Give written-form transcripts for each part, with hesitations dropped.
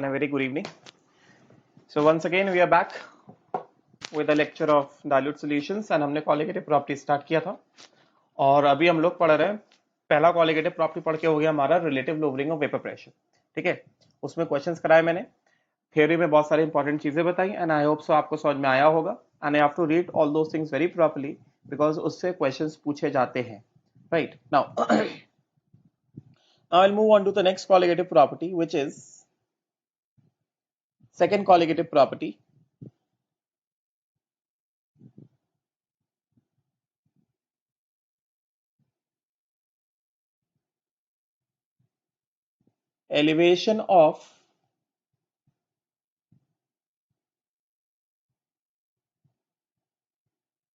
and a very good evening. So once again we are back with a lecture of dilute solutions and हमने qualitative property start किया था और अभी हम लोग पढ़ रहे हैं पहला qualitative property पढ़ के हो गया हमारा relative lowering of vapor pressure. ठीक है, उसमें क्वेश्चंस कराए मैंने, थ्योरी में बहुत सारी इंपॉर्टेंट चीजें बताई एंड आई होप सो आपको समझ में आया होगा and I have to read all those things very properly because उससे क्वेश्चंस पूछे जाते हैं. Right now I will move on to the next colligative property which is second colligative property. Elevation of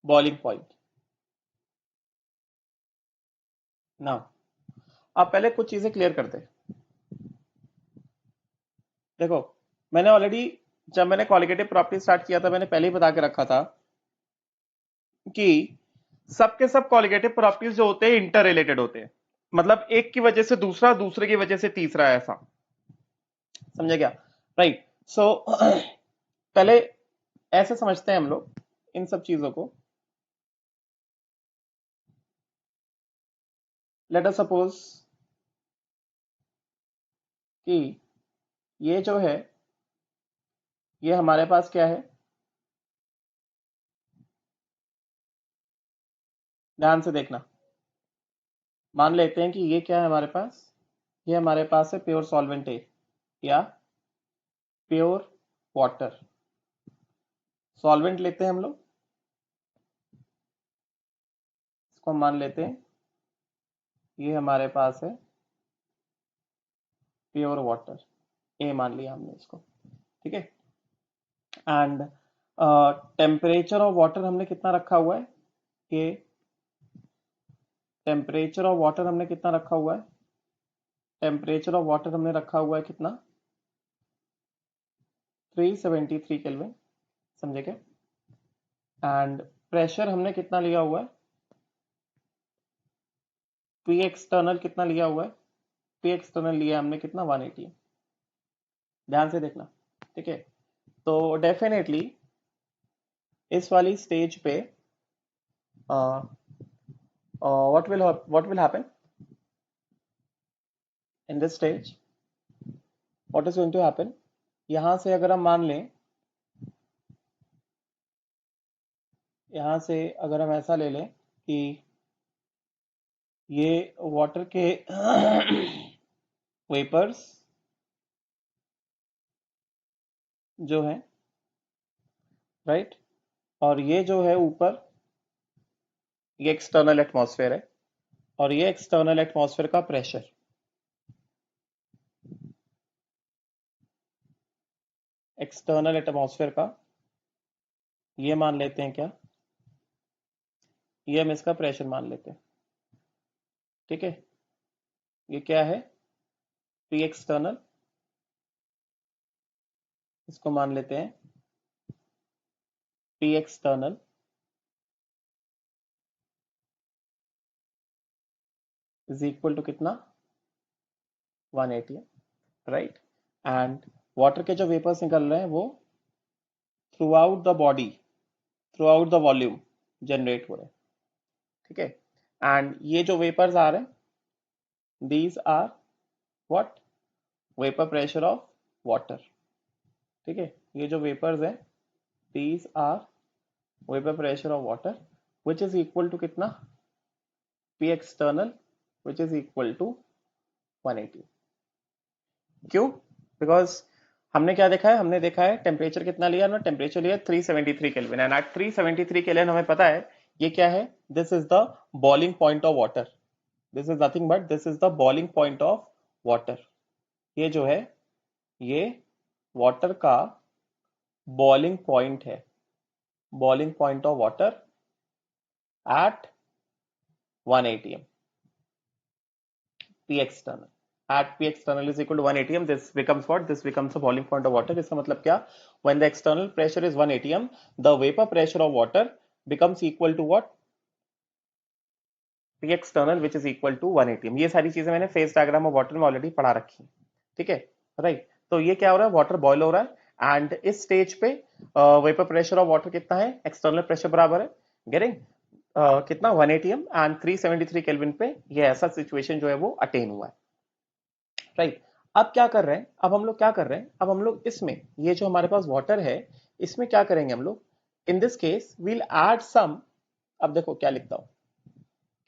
boiling point. Now, आप पहले कुछ चीजें clear करते हैं. देखो, मैंने ऑलरेडी जब मैंने कॉलिगेटिव प्रॉपर्टी स्टार्ट किया था मैंने पहले ही बता के रखा था कि सबके सब कॉलिगेटिव प्रॉपर्टीज जो होते हैं इंटर रिलेटेड होते हैं. मतलब एक की वजह से दूसरा, दूसरे की वजह से तीसरा, ऐसा समझे क्या? राइट. सो पहले ऐसे समझते हैं हम लोग इन सब चीजों को. लेट अस सपोज कि ये जो है ये हमारे पास क्या है, ध्यान से देखना. मान लेते हैं कि ये क्या है हमारे पास, ये हमारे पास है प्योर सॉल्वेंट ए या प्योर वाटर. सॉल्वेंट लेते हैं हम लोग, इसको हम मान लेते हैं ये हमारे पास है प्योर वाटर, ए मान लिया हमने इसको. ठीक है. एंड टेम्परेचर ऑफ वाटर हमने कितना रखा हुआ है, कि टेम्परेचर ऑफ वाटर हमने कितना रखा हुआ है, टेम्परेचर ऑफ वाटर हमने रखा हुआ है कितना, 373 केल्विन. समझे क्या? एंड प्रेशर हमने कितना लिया हुआ है, पी एक्सटर्नल कितना लिया हुआ है, पी एक्सटर्नल लिया हमने कितना, 180. ध्यान से देखना. ठीक है. तो डेफिनेटली इस वाली स्टेज पे what will happen in this stage, what is going to happen, यहां से अगर हम मान लें, यहां से अगर हम ऐसा ले लें कि ये वाटर के वेपर्स जो है, राइट, और ये जो है ऊपर ये एक्सटर्नल एटमॉस्फेयर है और ये एक्सटर्नल एटमॉस्फेयर का प्रेशर. एक्सटर्नल एटमॉस्फेयर का ये मान लेते हैं क्या, ये हम इसका प्रेशर मान लेते हैं. ठीक है. ये क्या है, पी एक्सटर्नल, इसको मान लेते हैं P external is equal to कितना, 180. राइट. एंड वाटर के जो वेपर्स निकल रहे हैं वो through out the body, through out the volume generate हो रहे हैं. ठीक है. एंड ये जो वेपर्स आ रहे हैं, these are what, vapour pressure of water. ठीक है. ये जो वेपर्स हैं, these are vapour pressure of water which is equal to कितना, P external which is equal to 180. क्यों? बिकॉज हमने क्या देखा है, हमने देखा है टेम्परेचर कितना लिया ना, टेम्परेचर लिया 373 केल्विन एंड एट 373 केल्विन हमें पता है ये क्या है, this is the boiling point of water. This is nothing but this is the boiling point of water. ये जो है ये वाटर का बॉइलिंग पॉइंट है, boiling point of water at 180 m. P external at P external is equal to 180 m. This becomes what? This becomes a boiling point of water. इसका मतलब क्या? When the external pressure is 180 m, the vapor pressure of water becomes equal to what? P external which is equal to 180 m. ये सारी चीजें मैंने phase diagram of water में already पढ़ा रखी है. ठीक है. राइट. तो ये क्या हो रहा है, वाटर बॉयल हो रहा है एंड इस स्टेज पे वेपर प्रेशर ऑफ वाटर कितना है, एक्सटर्नल प्रेशर बराबर है गेटिंग कितना 1 atm एंड 373 केल्विन पे ये ऐसा सिचुएशन जो है वो अटेन हुआ है, राइट। अब क्या कर रहे हैं, अब हम लोग क्या कर रहे हैं, अब हम लोग इसमें ये जो हमारे पास वाटर है इसमें क्या करेंगे हम लोग, in this case we'll add some, अब देखो क्या लिखता हूं,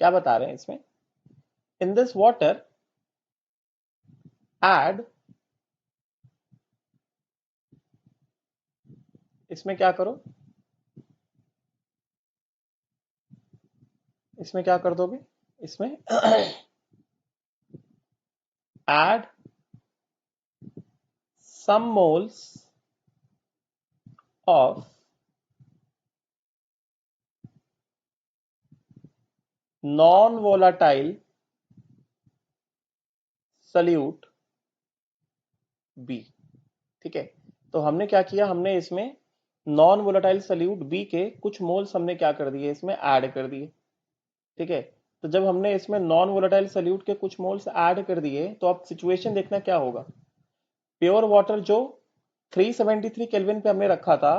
क्या बता रहे हैं इसमें, इन दिस वाटर ऐड, इसमें क्या करो, इसमें क्या कर दोगे, इसमें add some moles of non-volatile solute B, ठीक है। तो हमने क्या किया, हमने इसमें नॉन वोलाटाइल सल्यूट बी के कुछ मोल्स हमने क्या कर दिए, इसमें ऐड कर दिए, ठीक है। तो जब हमने इसमें नॉन वोलाटाइल सल्यूट के कुछ मोल्स ऐड कर दिए तो अब सिचुएशन देखना क्या होगा, प्योर वाटर जो 373 केल्विन पे हमने रखा था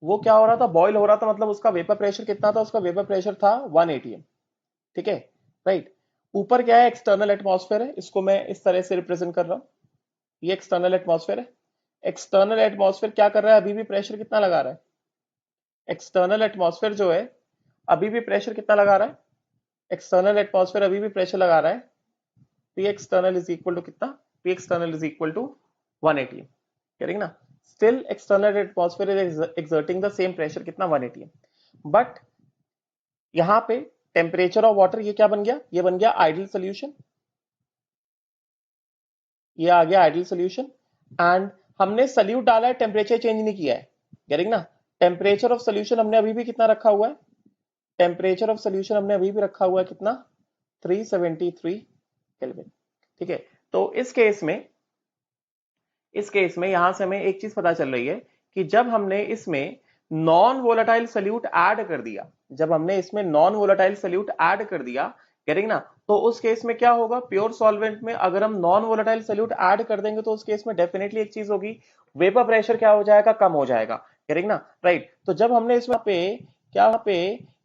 वो क्या हो रहा था, बॉयल हो रहा था, मतलब उसका वेपर प्रेशर कितना था, उसका वेपर प्रेशर था 1 atm, ठीक है, राइट। ऊपर क्या है, एक्सटर्नल एटमॉस्फेयर है, इसको मैं इस तरह से रिप्रेजेंट कर रहा हूं, ये एक्सटर्नल एटमॉस्फेयर है। एक्सटर्नल एटमॉस्फेयर क्या कर रहा है, अभी भी प्रेशर कितना लगा रहा है, एक्सटर्नल एटमॉस्फेयर जो है अभी भी प्रेशर कितना लगा रहा है, एक्सटर्नल एटमॉस्फेयर अभी भी प्रेशर लगा रहा है, P external is equal to कितना, P external is equal to 1 atm, करेंगे ना, still external atmosphere is exerting the same pressure कितना 1 atm, बट यहां पे टेम्परेचर ऑफ वाटर ये क्या बन गया, ये बन गया आइडियल सोल्यूशन, ये आ गया आइडियल सोल्यूशन एंड हमने सल्यूट डाला है, टेम्परेचर चेंज नहीं किया है, गेटिंग ना। टेम्परेचर ऑफ सोल्यूशन हमने अभी भी कितना रखा हुआ है, टेम्परेचर ऑफ सोल्यूशन हमने अभी भी रखा हुआ है कितना, 373 केल्विन, ठीक है। तो इस केस में यहां से हमें एक चीज पता चल रही है कि जब हमने इसमें नॉन वोलाटाइल सल्यूट ऐड कर दिया, जब हमने इसमें नॉन वोलाटाइल सल्यूट ऐड कर दिया, करेंगे ना, तो उस केस में क्या होगा, प्योर सॉल्वेंट में अगर हम नॉन वोलाटाइल सल्यूट ऐड कर देंगे तो उस केस में डेफिनेटली एक चीज होगी, वेपर प्रेशर क्या हो जाएगा, कम हो जाएगा, करेंगे ना, राइट। तो जब हमने इसमें पे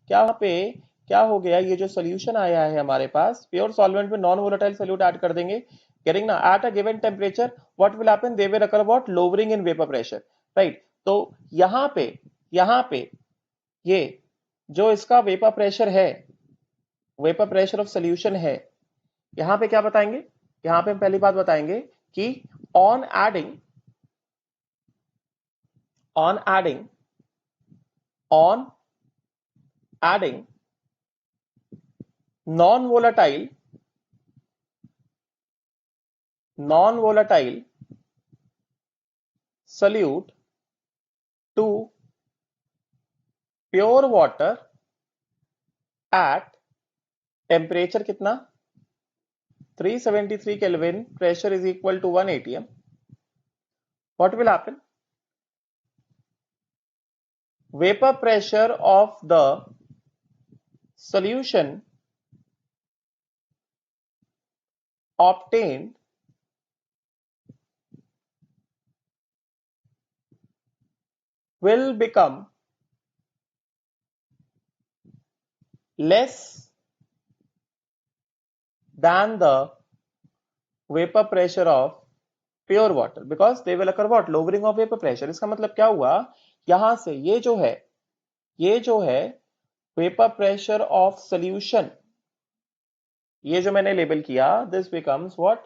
क्या हो गया, ये जो सोल्यूशन आया है हमारे पास, प्योर सॉल्वेंट में नॉन वोलाटाइल सल्यूट ऐड कर देंगे, getting ना, at a given temperature what will happen, they will occur what, lowering in vapor pressure, right। तो यहां पे ये जो इसका वेपर प्रेशर है, वेपर प्रेशर ऑफ सोल्यूशन है, यहां पे क्या बताएंगे, यहां पे हम पहली बात बताएंगे कि on adding on adding on adding non volatile solute to pure water at temperature कितना 373 Kelvin, pressure is equal to 1 atm, what will happen, vapor pressure of the solution obtained will become less than the vapor pressure of pure water because they will occur what, lowering of vapor pressure। इसका मतलब क्या हुआ, यहां से ये जो है vapour pressure of solution, ये जो मैंने लेबल किया, this becomes what,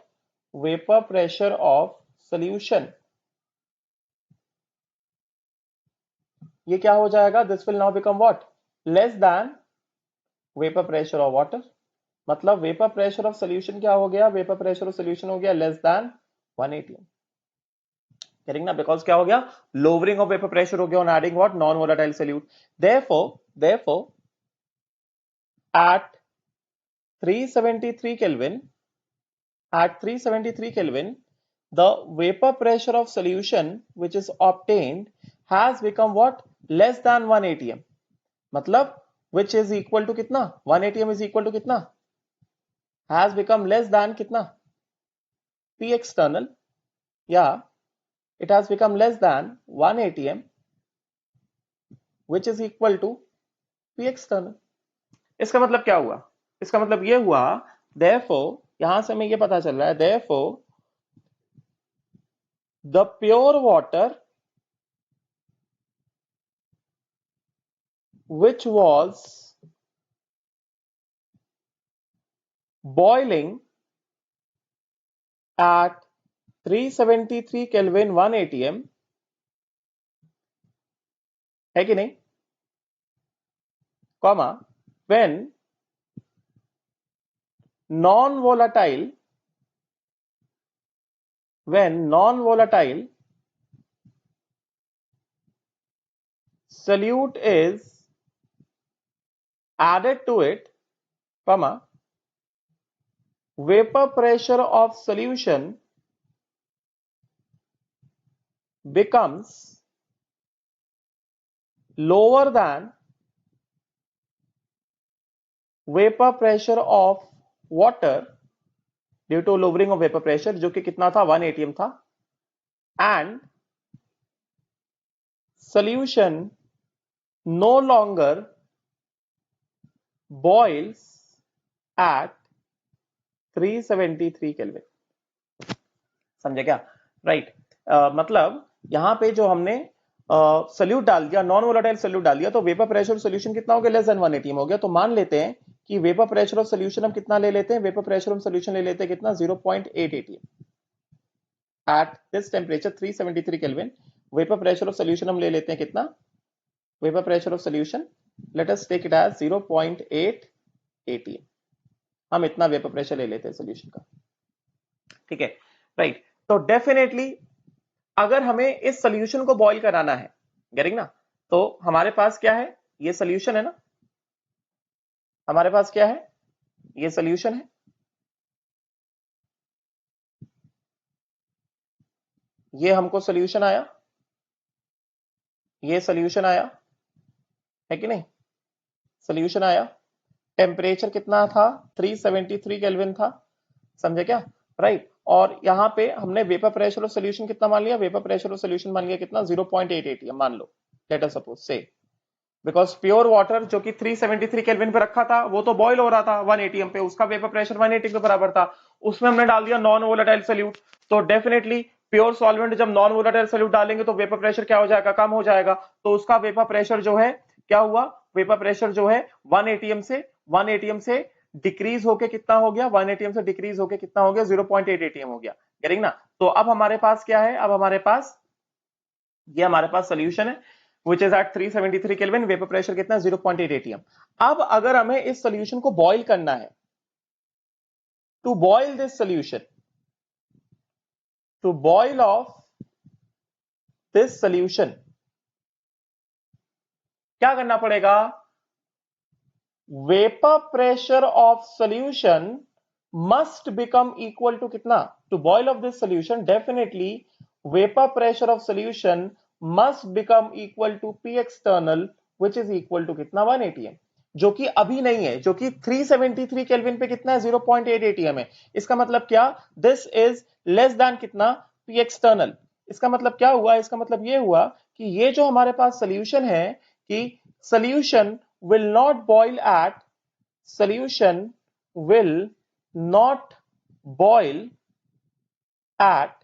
vapour pressure of solution, ये क्या हो जाएगा, this will now become what, less than vapour pressure of water, मतलब वेपर प्रेशर ऑफ सोल्यूशन क्या हो गया, वेपर प्रेशर ऑफ सोल्यूशन हो गया लेस देन 1 atm, करेंगे ना, बिकॉज क्या हो गया, लोअरिंग ऑफ वेपर प्रेशर हो गया on adding what, non volatile solute. therefore at 373 Kelvin, the vapor pressure of solution which is obtained has become what, less than 1 atm, मतलब which is equal to कितना, 1 atm is equal to कितना, has become less than कितना, P external, yeah, it has become less than 1 atm, which is equal to P external. इसका मतलब क्या हुआ? इसका मतलब ये हुआ, therefore यहां से हमें ये पता चल रहा है, therefore the pure water which was boiling at 373 Kelvin 1 atm, है कि नहीं, comma, when non-volatile solute is added to it, comma, vapor pressure of solution becomes lower than vapor pressure of water due to lowering of vapor pressure, जो कि कितना था, 1 atm था, and solution no longer boils at 373 kelvin. समझे क्या? Right. मतलब यहां पे जो हमने सल्यूट डाल दिया, नॉन वोलेटाइल सल्यूट डाल दिया, तो वेपर प्रेशर सोल्यूशन कितना हो गया, लेस देन 1 atm हो गया। तो मान लेते हैं कि वेपर प्रेशर ऑफ सोल्यूशन हम कितना ले लेते हैं, वेपर प्रेशर ऑफ सोल्यूशन ले लेते हैं कितना, 0.8 atm at this temperature 373 kelvin. Vapour pressure of solution हम ले लेते हैं कितना, vapour pressure of solution let us take it as 0.8 atm। हम इतना वेपर प्रेशर ले लेते हैं सोल्यूशन का, ठीक है, राइट। तो डेफिनेटली अगर हमें इस सोल्यूशन को बॉईल कराना है, गेटिंग ना, तो हमारे पास क्या है, ये सोल्यूशन है ना, हमारे पास क्या है, ये सोल्यूशन है, ये हमको सोल्यूशन आया, ये सोल्यूशन आया, है कि नहीं, सोल्यूशन आया, टेम्परेचर कितना था, 373 केल्विन था, समझे क्या, राइट। और यहां पे हमने वेपर प्रेशर ऑफ सोल्यूशन कितना मान लिया, वेपर प्रेशर ऑफ सोल्यूशन मान लिया कितना, 0.8 atm मान लो, लेट अस सपोज से, बिकॉज प्योर वाटर जो कि 373 केल्विन पे रखा था वो तो बॉयल हो रहा था 1 atm पे, उसका वेपर प्रेशर 1 atm के बराबर था, उसमें हमने डाल दिया नॉन वोलेटाइल सोल्यूट। तो डेफिनेटली प्योर सॉल्वेंट जब नॉन वोलेटाइल सोल्यूट डालेंगे तो वेपर प्रेशर क्या हो जाएगा, कम हो जाएगा। तो उसका वेपर प्रेशर जो है क्या हुआ, वेपर प्रेशर जो है 1 atm से डिक्रीज होके कितना हो गया, 1 atm से डिक्रीज होके कितना हो गया, 0.8 atm हो गया, गेटिंग ना। तो अब हमारे पास क्या है, अब हमारे पास ये हमारे पास सोल्यूशन है which is at 373 kelvin, vapour pressure कितना, 0.8 atm। अब अगर हमें इस सोल्यूशन को बॉईल करना है, to boil this solution, to boil off this solution, क्या करना पड़ेगा, vapour pressure of solution must become equal to कितना, to boil off this solution definitely vapour pressure of solution must become equal to P external which is equal to कितना, 1 atm, जो कि अभी नहीं है, जो कि 373 केल्विन पे कितना है, 0.8 atm है। इसका मतलब क्या, दिस इज लेस देन कितना, पी एक्सटर्नल। इसका मतलब क्या हुआ, इसका मतलब ये हुआ कि ये जो हमारे पास सोल्यूशन है, कि solution will not boil at, solution will not boil at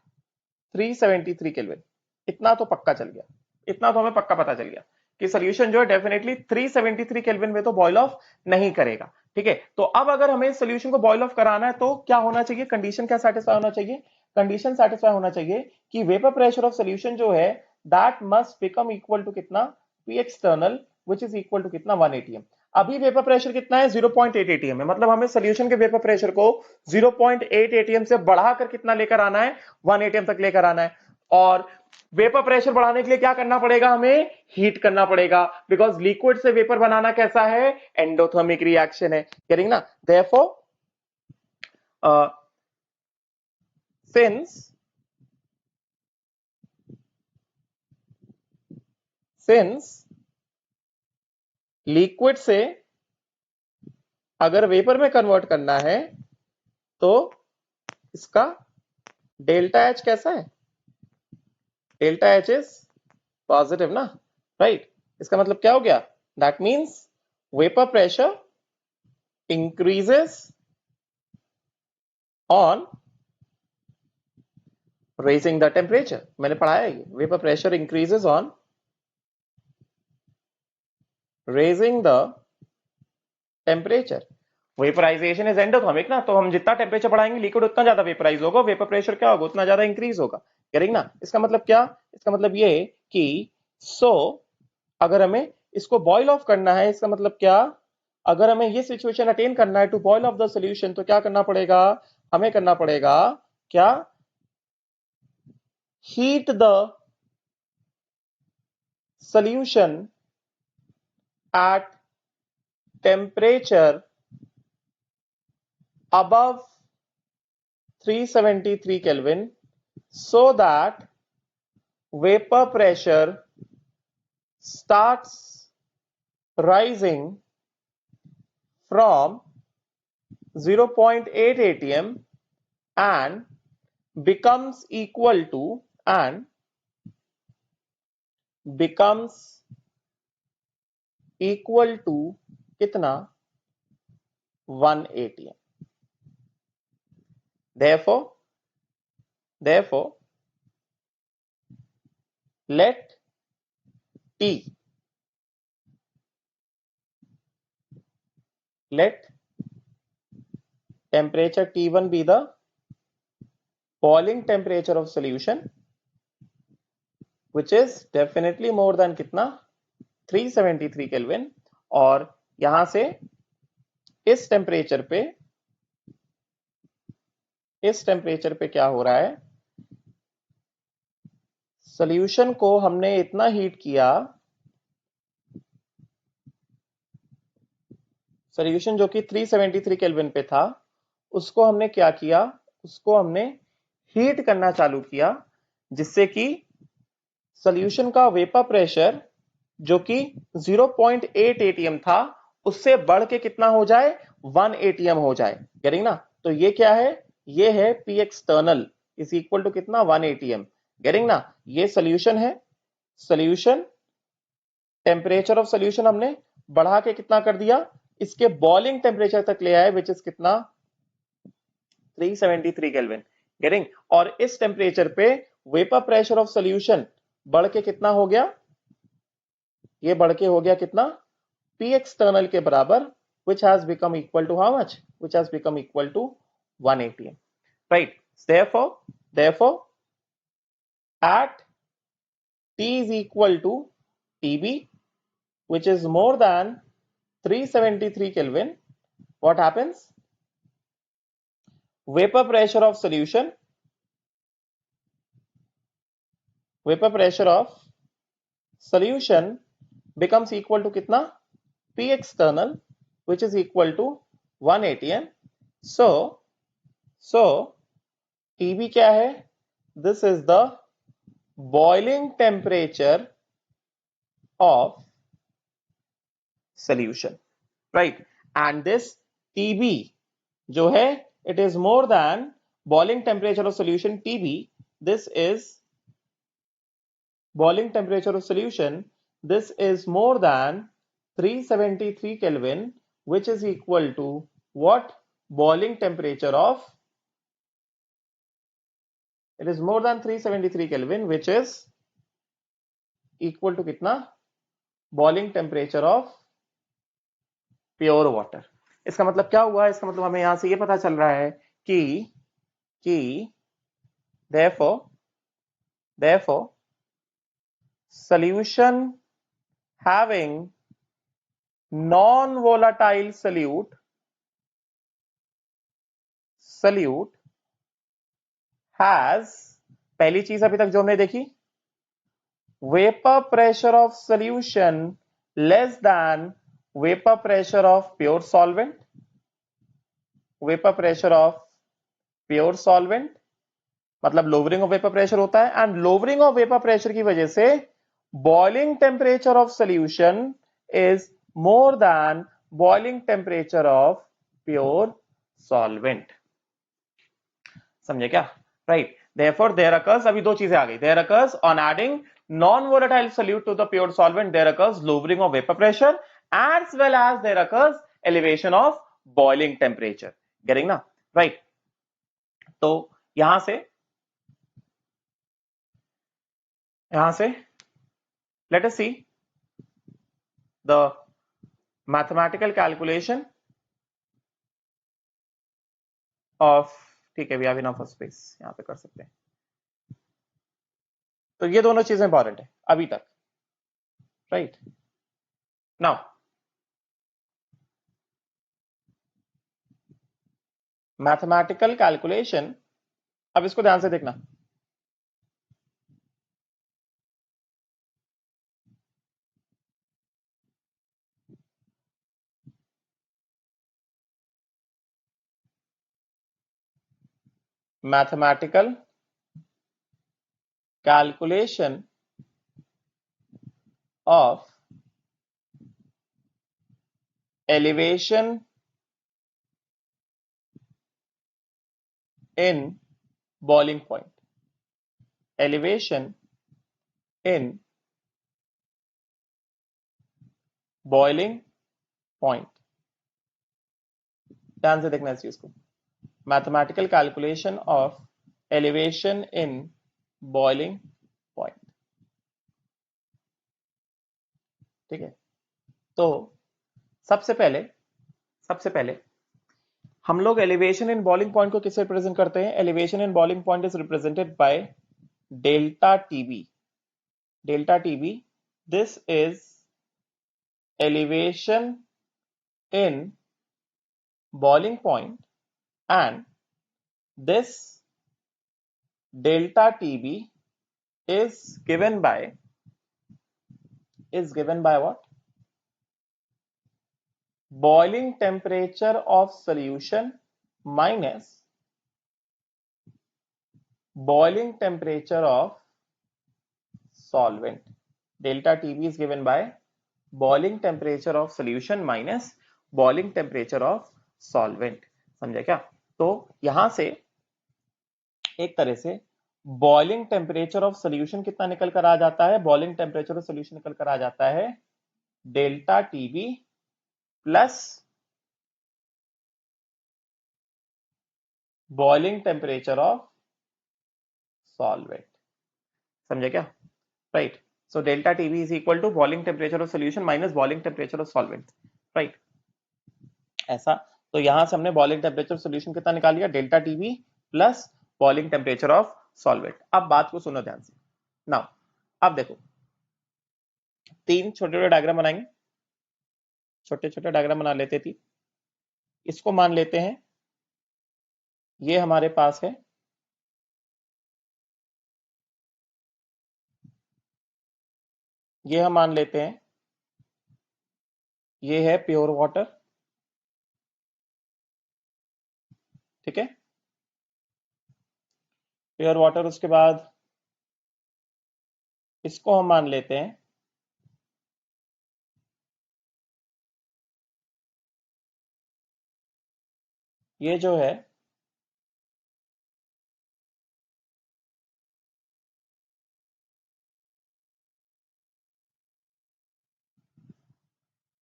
373 kelvin. इतना तो पक्का चल गया, इतना तो हमें पक्का पता चल गया कि सोल्यूशन जो है डेफिनेटली 373 केल्विन में तो बॉयल ऑफ नहीं करेगा, ठीक है। तो अब अगर हमें सोल्यूशन को बॉयल ऑफ कराना है तो क्या होना चाहिए, कंडीशन क्या सेटिस्फाई होना चाहिए, कंडीशन सेटिस्फाई होना चाहिए कि वेपर प्रेशर ऑफ सोल्यूशन जो है that must become equal to कितना, P external which is equal to कितना, 1 atm। अभी वेपर प्रेशर कितना है, 0.8 atm है, मतलब हमें सोल्यूशन के वेपर प्रेशर को 0.8 atm से बढ़ाकर कितना लेकर आना है, 1 atm तक लेकर आना है। और वेपर प्रेशर बढ़ाने के लिए क्या करना पड़ेगा, हमें हीट करना पड़ेगा, बिकॉज लिक्विड से वेपर बनाना कैसा है, एंडोथर्मिक रिएक्शन है, गेटिंग ना। देयरफॉर सिंस लिक्विड से अगर वेपर में कन्वर्ट करना है तो इसका डेल्टा एच कैसा है? डेल्टा एच इज पॉजिटिव ना, राइट? इसका मतलब क्या हो गया? That means vapour pressure increases on raising the temperature. मैंने पढ़ाया ये, vapour pressure increases on raising the temperature. Vaporisation is endothermic ना, तो हम जितना टेम्परेचर बढ़ाएंगे लिक्विड उतना ज्यादा वेपराइज होगा, वेपर प्रेशर क्या होगा? उतना ज्यादा इंक्रीज होगा। करेंगे ना? इसका मतलब क्या? इसका मतलब ये कि अगर हमें इसको बॉयल ऑफ करना है, इसका मतलब क्या? अगर हमें ये सिचुएशन अटेन करना है to boil off the solution, तो क्या करना पड़ेगा? हमें करना पड़ेगा क्या? Heat the solution at temperature above 373 Kelvin so that vapor pressure starts rising from 0.8 atm and becomes equal to कितना? 1 atm. Therefore let temperature T1 be the boiling temperature of solution which is definitely more than कितना? 373 Kelvin. और यहां से इस temperature पे क्या हो रहा है? सॉल्यूशन को हमने इतना हीट किया, सॉल्यूशन जो कि 373 केल्विन पे था, उसको हमने क्या किया? उसको हमने हीट करना चालू किया, जिससे कि सॉल्यूशन का वेपर प्रेशर जो कि 0.8 एटीएम था, उससे बढ़ के कितना हो जाए? 1 एटीएम हो जाए। गेटिंग ना? तो ये क्या है? ये है P external is equal to कितना? 1 एटीएम। गेटिंग ना? ये सॉल्यूशन है। सॉल्यूशन टेम्परेचर ऑफ सॉल्यूशन हमने बढ़ा के कितना कर दिया? इसके बॉइलिंग टेम्परेचर तक ले आए, विच इज कितना? 373 केल्विन। गेटिंग? और इस टेम्परेचर पे वेपर प्रेशर ऑफ सॉल्यूशन बढ़ के कितना हो गया? ये बढ़ के हो गया कितना? P external के बराबर, which has become equal to how much? Which has become equal to 1 atm. Right? Therefore, at T is equal to TB, which is more than 373 Kelvin, what happens? Vapor pressure of solution becomes equal to कितना? P external, which is equal to 1 atm. So TB क्या है? This is the boiling temperature of solution, right? And this TB जो है, it is more than boiling temperature of solution TB. This is boiling temperature of solution. This is more than 373 Kelvin, which is equal to what? Boiling temperature of, it is more than 373 Kelvin, which is equal to कितना? Boiling temperature of pure water. इसका मतलब क्या हुआ? इसका मतलब हमें यहां से ये पता चल रहा है कि therefore solution having non-volatile solute has, पहली चीज अभी तक जो हमने देखी, vapour pressure of solution less than vapour pressure of pure solvent. Vapour pressure of pure solvent मतलब लोअरिंग ऑफ वेपर प्रेशर होता है, and lowering of vapour pressure की वजह से boiling temperature of solution is more than boiling temperature of pure solvent. समझे क्या? Right. Therefore, there occurs, अभी दो चीजें आ गई, there occurs on adding non-volatile solute to the pure solvent, there occurs lowering of vapor pressure as well as there occurs elevation of boiling temperature. Getting ना? Right. तो यहां से let us see the mathematical calculation of, ठीक है, we have enough space, यहां पे कर सकते हैं. तो ये दोनों चीजें इंपॉर्टेंट है अभी तक. राइट नाउ मैथमेटिकल कैलकुलेशन, अब इसको ध्यान से देखना. Mathematical calculation of elevation in boiling point. Elevation in boiling point. ध्यान से देखना इस चीज को. Mathematical calculation of elevation in boiling point. ठीक है. तो सबसे पहले हम लोग एलिवेशन इन बॉइलिंग पॉइंट को किससे रिप्रेजेंट करते हैं? Elevation in boiling point is represented by delta TB. Delta TB, this is elevation in boiling point, and this delta TB is given by what? Boiling temperature of solution minus boiling temperature of solvent. Delta TB is given by boiling temperature of solution minus boiling temperature of solvent. समझे क्या? तो यहां से एक तरह से boiling temperature of solution कितना निकल कर आ जाता है? बॉइलिंग टेम्परेचर ऑफ सोल्यूशन निकल कर आ जाता है delta TB plus boiling temperature of solvent. समझे क्या? Right. So delta TB is equal to boiling temperature of solution minus boiling temperature of solvent. Right, ऐसा. तो यहां से हमने बॉइलिंग टेम्परेचर ऑफ सोल्यूशन कितना निकाल लिया? Delta TB plus boiling temperature of solvent. अब बात को सुनो ध्यान से. नाउ अब देखो, तीन छोटे छोटे डायग्राम बनाएंगे. छोटे छोटे डायग्राम बना लेते थी. इसको मान लेते हैं ये हमारे पास है ये हम मान लेते हैं ये है प्योर वाटर. ठीक है, प्योर वाटर. उसके बाद इसको हम मान लेते हैं ये जो है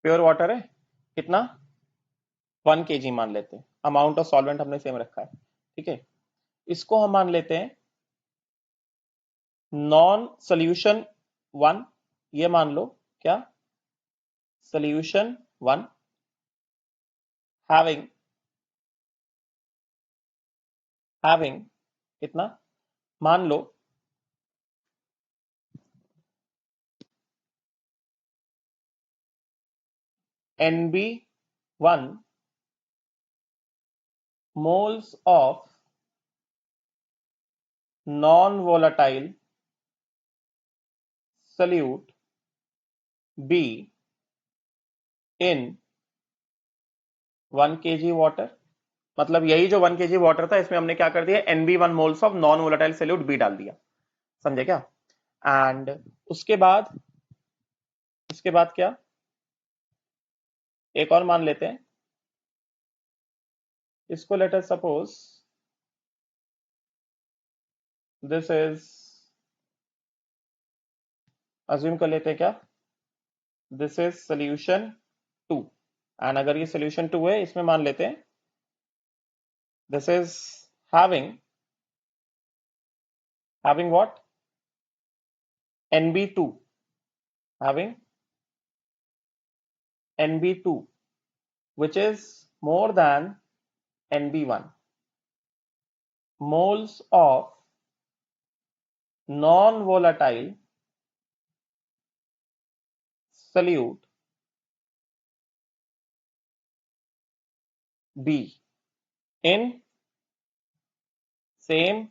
प्योर वाटर है. कितना? 1 kg मान लेते हैं. अमाउंट ऑफ सॉल्वेंट हमने सेम रखा है. ठीक है, इसको हम मान लेते हैं नॉन सोल्यूशन 1. ये मान लो क्या? सोल्यूशन 1 हैविंग कितना? मान लो NB1 moles of non-volatile solute B in 1 kg water. मतलब यही जो 1 kg वाटर था इसमें हमने क्या कर दिया? NB1 moles of non volatile solute B डाल दिया. समझे क्या? एंड उसके बाद क्या? एक और मान लेते हैं इसको. Let us suppose this is, assume कर लेते हैं क्या, दिस इज सोल्यूशन 2, एंड अगर ये सोल्यूशन 2 है, इसमें मान लेते हैं this is having what, NB2, having NB2 which is more than NB1, moles of non-volatile solute B in same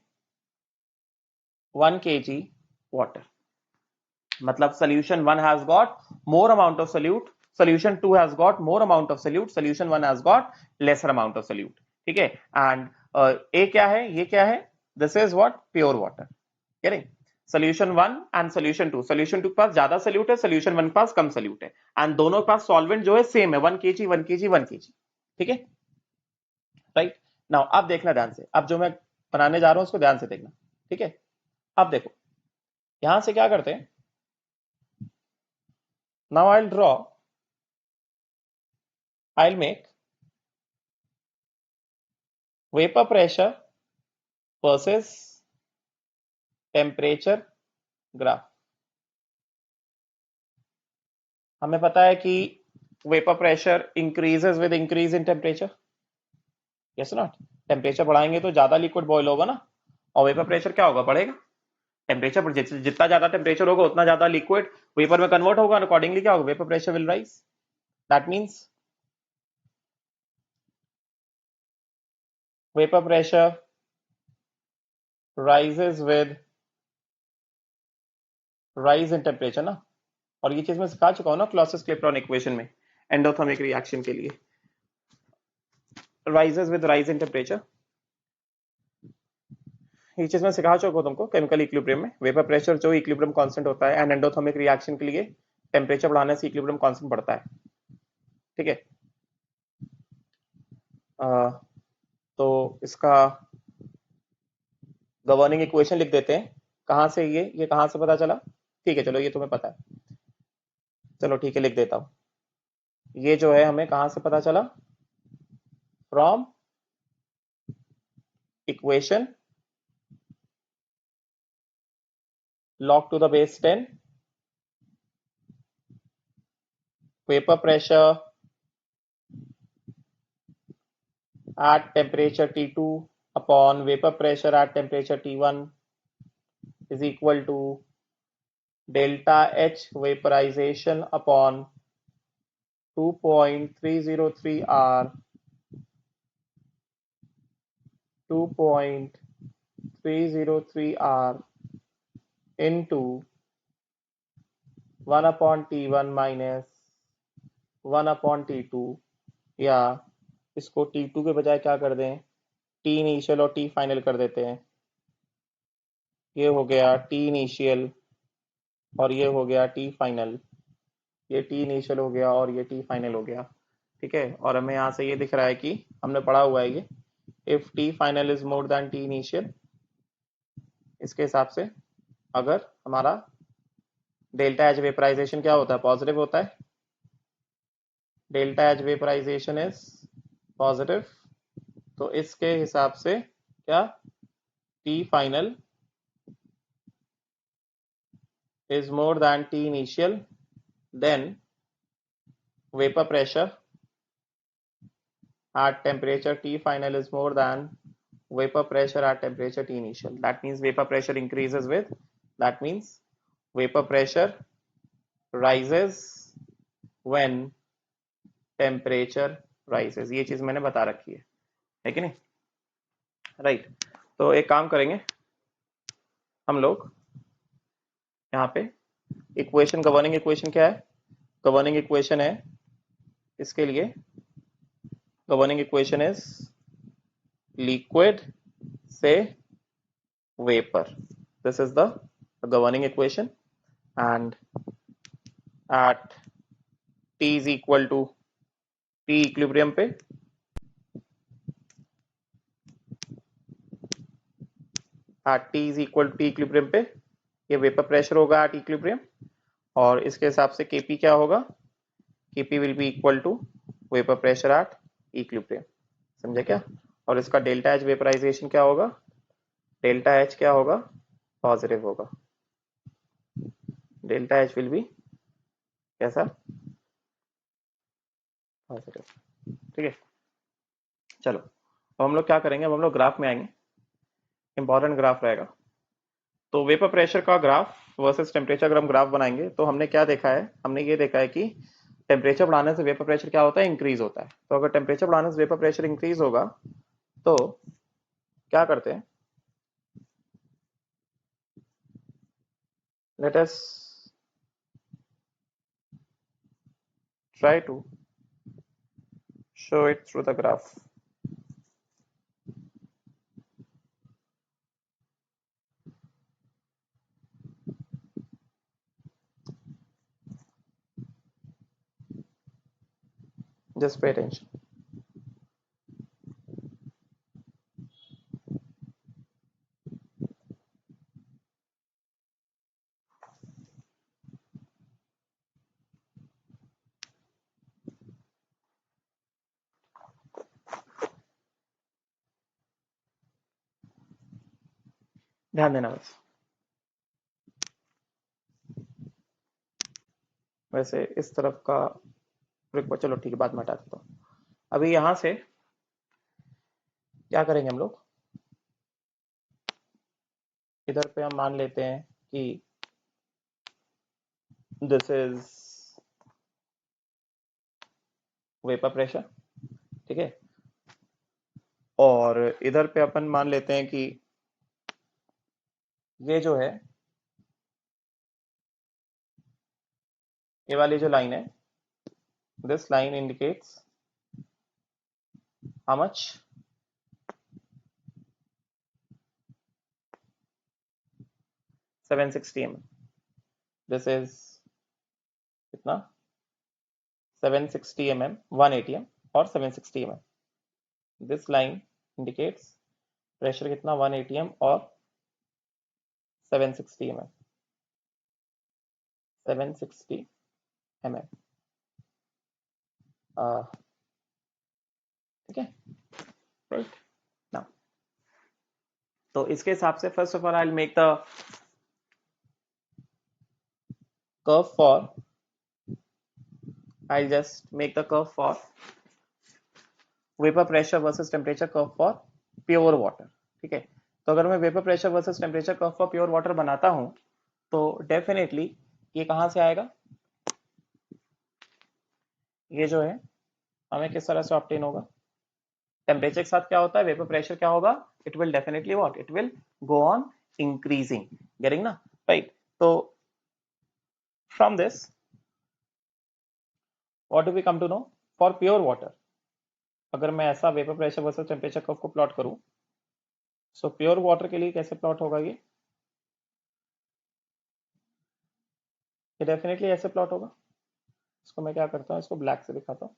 1 kg water. मतलब solution 1 has got more amount of solute, solution 2 has got more amount of solute, solution 1 has got lesser amount of solute. ठीक है, and A क्या है, ये क्या है, this is what, pure water. getting solution 1 and solution 2, solution 2 के पास ज्यादा solute है, solution 1 के पास कम solute है, and दोनों के पास solvent जो है same है, 1 kg 1 kg 1 kg. ठीक है, राइट. नाउ अब देखना ध्यान से, अब जो मैं बनाने जा रहा हूं उसको ध्यान से देखना. ठीक है, अब देखो यहां से क्या करते हैं, now I'll make vapor pressure versus temperature graph. हमें पता है कि vapour pressure increases with increase in temperature, yes not. Temperature बढ़ाएंगे तो ज्यादा लिक्विड बॉयल होगा ना, और वेपर प्रेशर क्या होगा, बढ़ेगा. टेम्परेचर पर जितना ज्यादा टेम्परेचर होगा उतना ज्यादा लिक्विड वेपर में कन्वर्ट होगा, अकॉर्डिंगली क्या होगा, vapour pressure will rise. That means vapour pressure rises with rise in temperature ना. और ये चीज मैं सिखा चुका हूं ना क्लॉसियस क्लेपेरॉन इक्वेशन में, एंडोथर्मिक रिएक्शन के लिए rises with rise in temperature. ये चीज मैं सिखा चुका हूं तुमको केमिकल इक्विलिब्रियम में. वेपर प्रेशर जो इक्विलिब्रियम कांस्टेंट होता है, एंड एंडोथर्मिक रिएक्शन के लिए टेम्परेचर बढ़ाने से इक्विलिब्रियम कांस्टेंट बढ़ता है. ठीक है, तो इसका गवर्निंग इक्वेशन लिख देते हैं. कहां से ये कहां से पता चला, ठीक है चलो ये तुम्हें पता है, चलो ठीक है लिख देता हूं. ये जो है हमें कहां से पता चला, from equation log to the base 10 vapor pressure at temperature T2 upon vapor pressure at temperature T1 is equal to delta H vaporization upon 2.303 R 2.303 R into 1 upon T1 minus 1 upon T2, या इसको T2 के बजाय क्या कर दें, T initial और T final कर देते हैं. ये हो गया T इनिशियल और ये हो गया T फाइनल, ये T इनिशियल हो गया और ये T फाइनल हो गया. ठीक है, और हमें यहाँ से ये दिख रहा है कि हमने पढ़ा हुआ है ये, if T final is more than T initial, इसके हिसाब से अगर हमारा डेल्टा एच वेपराइजेशन क्या होता है, पॉजिटिव होता है. Delta H vaporisation is positive, तो इसके हिसाब से क्या, T final is more than T initial, then vapor pressure at temperature T final is more than vapor pressure at temperature T initial. That means vapor pressure increases with, that means vapor pressure rises when temperature rises. ये चीज मैंने बता रखी है कि नहीं, right. तो एक काम करेंगे हम लोग, यहाँ पे इक्वेशन, गवर्निंग इक्वेशन क्या है, गवर्निंग इक्वेशन है इसके लिए, गवर्निंग इक्वेशन इज लिक्विड से vapor. This is the governing equation, and at T is equal to T equilibrium पे at T is equal to T equilibrium पे, ये वेपर प्रेशर होगा एट इक्विलिब्रियम, और इसके हिसाब से केपी क्या होगा, KP will be equal to vapour pressure at equilibrium, समझे क्या। और इसका डेल्टा एच वेपराइजेशन क्या होगा, डेल्टा एच क्या होगा, पॉजिटिव होगा, डेल्टा एच विल बी कैसा, पॉजिटिव, ठीक है। चलो अब हम लोग क्या करेंगे, अब हम लोग ग्राफ में आएंगे, इंपॉर्टेंट ग्राफ रहेगा। तो वेपर प्रेशर का ग्राफ वर्सेस टेम्परेचर अगर हम ग्राफ बनाएंगे तो हमने क्या देखा है, हमने ये देखा है कि टेम्परेचर बढ़ाने से वेपर प्रेशर क्या होता है, इंक्रीज होता है। तो अगर टेम्परेचर बढ़ाने से वेपर प्रेशर इंक्रीज होगा तो क्या करते हैं, let us try to show it through the graph. Just pay attention. ध्यान देना बस। वैसे इस तरफ का चलो ठीक है, बाद में हटा देता हूँ। अभी यहां से क्या करेंगे हम लोग, इधर पे हम मान लेते हैं कि दिस इज वेपर प्रेशर, ठीक है। और इधर पे अपन मान लेते हैं कि ये जो है, ये वाली जो लाइन है, this line indicates how much, 760 mm। This is कितना, 760 mm, 180 mm और 760 mm। This line indicates pressure कितना, 180 mm और 760 mm, 760 mm, ठीक है, राइट नाउ। तो इसके हिसाब से first of all I will make the curve for, I'll just make the curve for vapor pressure versus temperature curve for pure water, ठीक है। तो अगर मैं vapour pressure versus temperature curve for pure water बनाता हूं तो definitely ये कहां से आएगा, ये जो है हमें किस तरह से ऑब्टेन होगा, टेम्परेचर के साथ क्या होता है, वेपर प्रेशर क्या होगा, it will definitely what, it will go on increasing, getting ना, राइट। तो from this what do we come to know, for pure water अगर मैं ऐसा vapour pressure versus temperature curve को प्लॉट करूं, सो प्योर वाटर के लिए कैसे प्लॉट होगा, ये डेफिनेटली ऐसे प्लॉट होगा। इसको मैं क्या करता हूँ, इसको ब्लैक से दिखाता हूँ,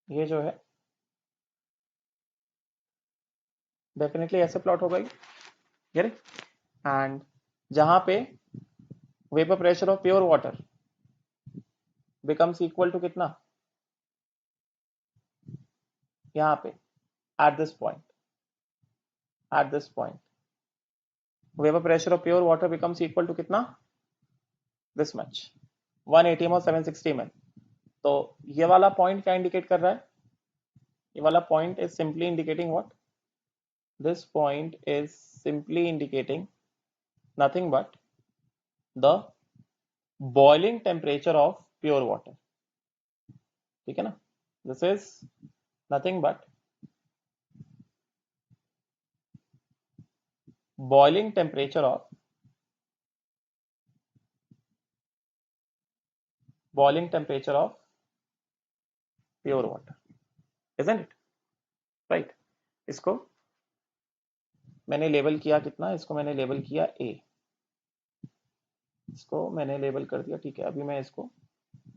ये जो है डेफिनेटली ऐसे प्लॉट होगा ये, एंड जहां पे vapour pressure of pure water becomes equal to कितना, यहाँ पे at this point, at this point vapour pressure of pure water becomes equal to कितना, दिस मच, 180 mm और 760 mm। तो ये वाला पॉइंट क्या इंडिकेट कर रहा है, ये वाला point is simply indicating what, this point is simply indicating nothing but the boiling temperature of pure water, ठीक है ना, this is nothing but boiling temperature of pure water, isn't it, right। इसको मैंने लेबल किया कितना, इसको मैंने label किया ए, इसको मैंने लेबल कर दिया, ठीक है। अभी मैं इसको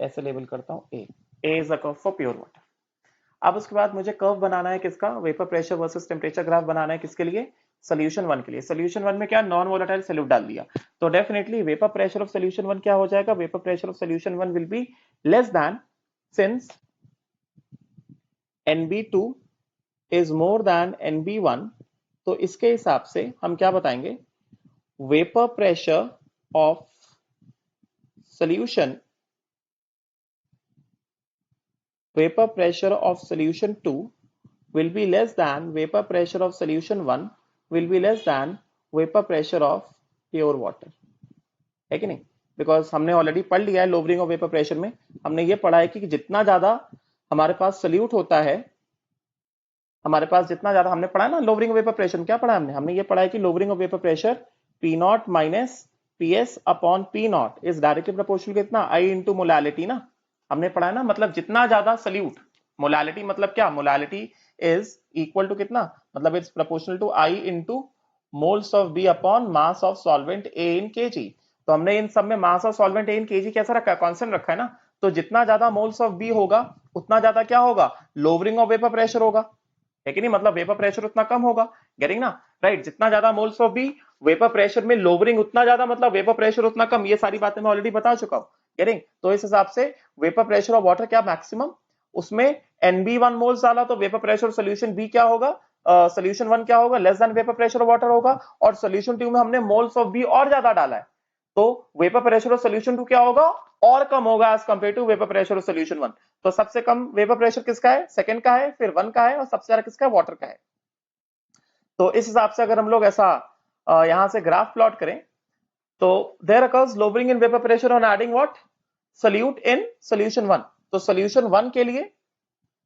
ऐसे लेबल करता हूं A, A is the curve for pure water. अब उसके बाद मुझे कर्व बनाना है किसका, vapour pressure versus temperature graph बनाना है किसके लिए, सोल्यूशन 1 के लिए। सोल्यूशन 1 में क्या, नॉन वोलेटाइल सॉल्यूट डाल दिया, तो definitely vapour pressure of solution 1 क्या हो जाएगा, vapour pressure of solution 1 will be less than, since NB2 is more than NB1, तो इसके हिसाब से हम क्या बताएंगे, vapour pressure of solution, vapor pressure of solution 2 will be less than vapor pressure of solution 1 will be less than vapor pressure of pure water, है कि नहीं, बिकॉज हमने ऑलरेडी पढ़ लिया है लोवरिंग ऑफ वेपर प्रेशर में, हमने ये पढ़ा है कि जितना ज्यादा हमारे पास सल्यूट होता है, हमारे पास जितना ज्यादा, हमने पढ़ा है ना लोवरिंग ऑफ वेपर प्रेशर में, क्या पढ़ा है हमने ये पढ़ा है कि lowering of vapour pressure P nought minus PS upon P nought is directly proportional कितना, I इंटू मोलालिटी ना, हमने पढ़ा है ना, मतलब जितना ज्यादा सल्यूट, मोलालिटी मतलब क्या, मोलालिटी इज इक्वल टू कितना, मतलब it's proportional to I into moles of B upon mass of solvent A in kg, तो हमने इन सब में mass of solvent A in kg कैसा रखा है, कांस्टेंट रखा है ना, तो जितना ज्यादा मोल्स ऑफ B होगा उतना ज्यादा क्या होगा, लोवरिंग ऑफ वेपर प्रेशर होगा, है कि नहीं, मतलब वेपर प्रेशर उतना कम होगा, गेटिंग ना, राइट, जितना ज्यादा moles of B vapour pressure में लोवरिंग उतना ज्यादा, मतलब वेपर प्रेशर उतना कम, ये सारी बातें मैं ऑलरेडी बता चुका हूं, गेटिंग, तो इस हिसाब से वेपर प्रेशर ऑफ वाटर क्या मैक्सिमम, उसमें NB1 मोल्स डाला तो वेपर प्रेशर सोल्यूशन बी क्या होगा, सोल्यूशन 1 क्या होगा, less than vapour pressure of water होगा, और सोल्यूशन 2 में हमने मोल्स ऑफ बी और ज्यादा डाला है, तो वेपर प्रेशर ऑफ सोल्यूशन 2 क्या होगा, और कम होगा as compare to vapour pressure of solution 1, तो सबसे कम वेपर प्रेशर किसका है, सेकंड का है, फिर 1 का है, और सबसे ज्यादा किसका है, वाटर का है। तो इस हिसाब से अगर हम लोग ऐसा यहां से ग्राफ प्लॉट करें, तो there occurs lowering in vapour pressure on adding what, solute in solution 1, तो सोल्यूशन 1 के लिए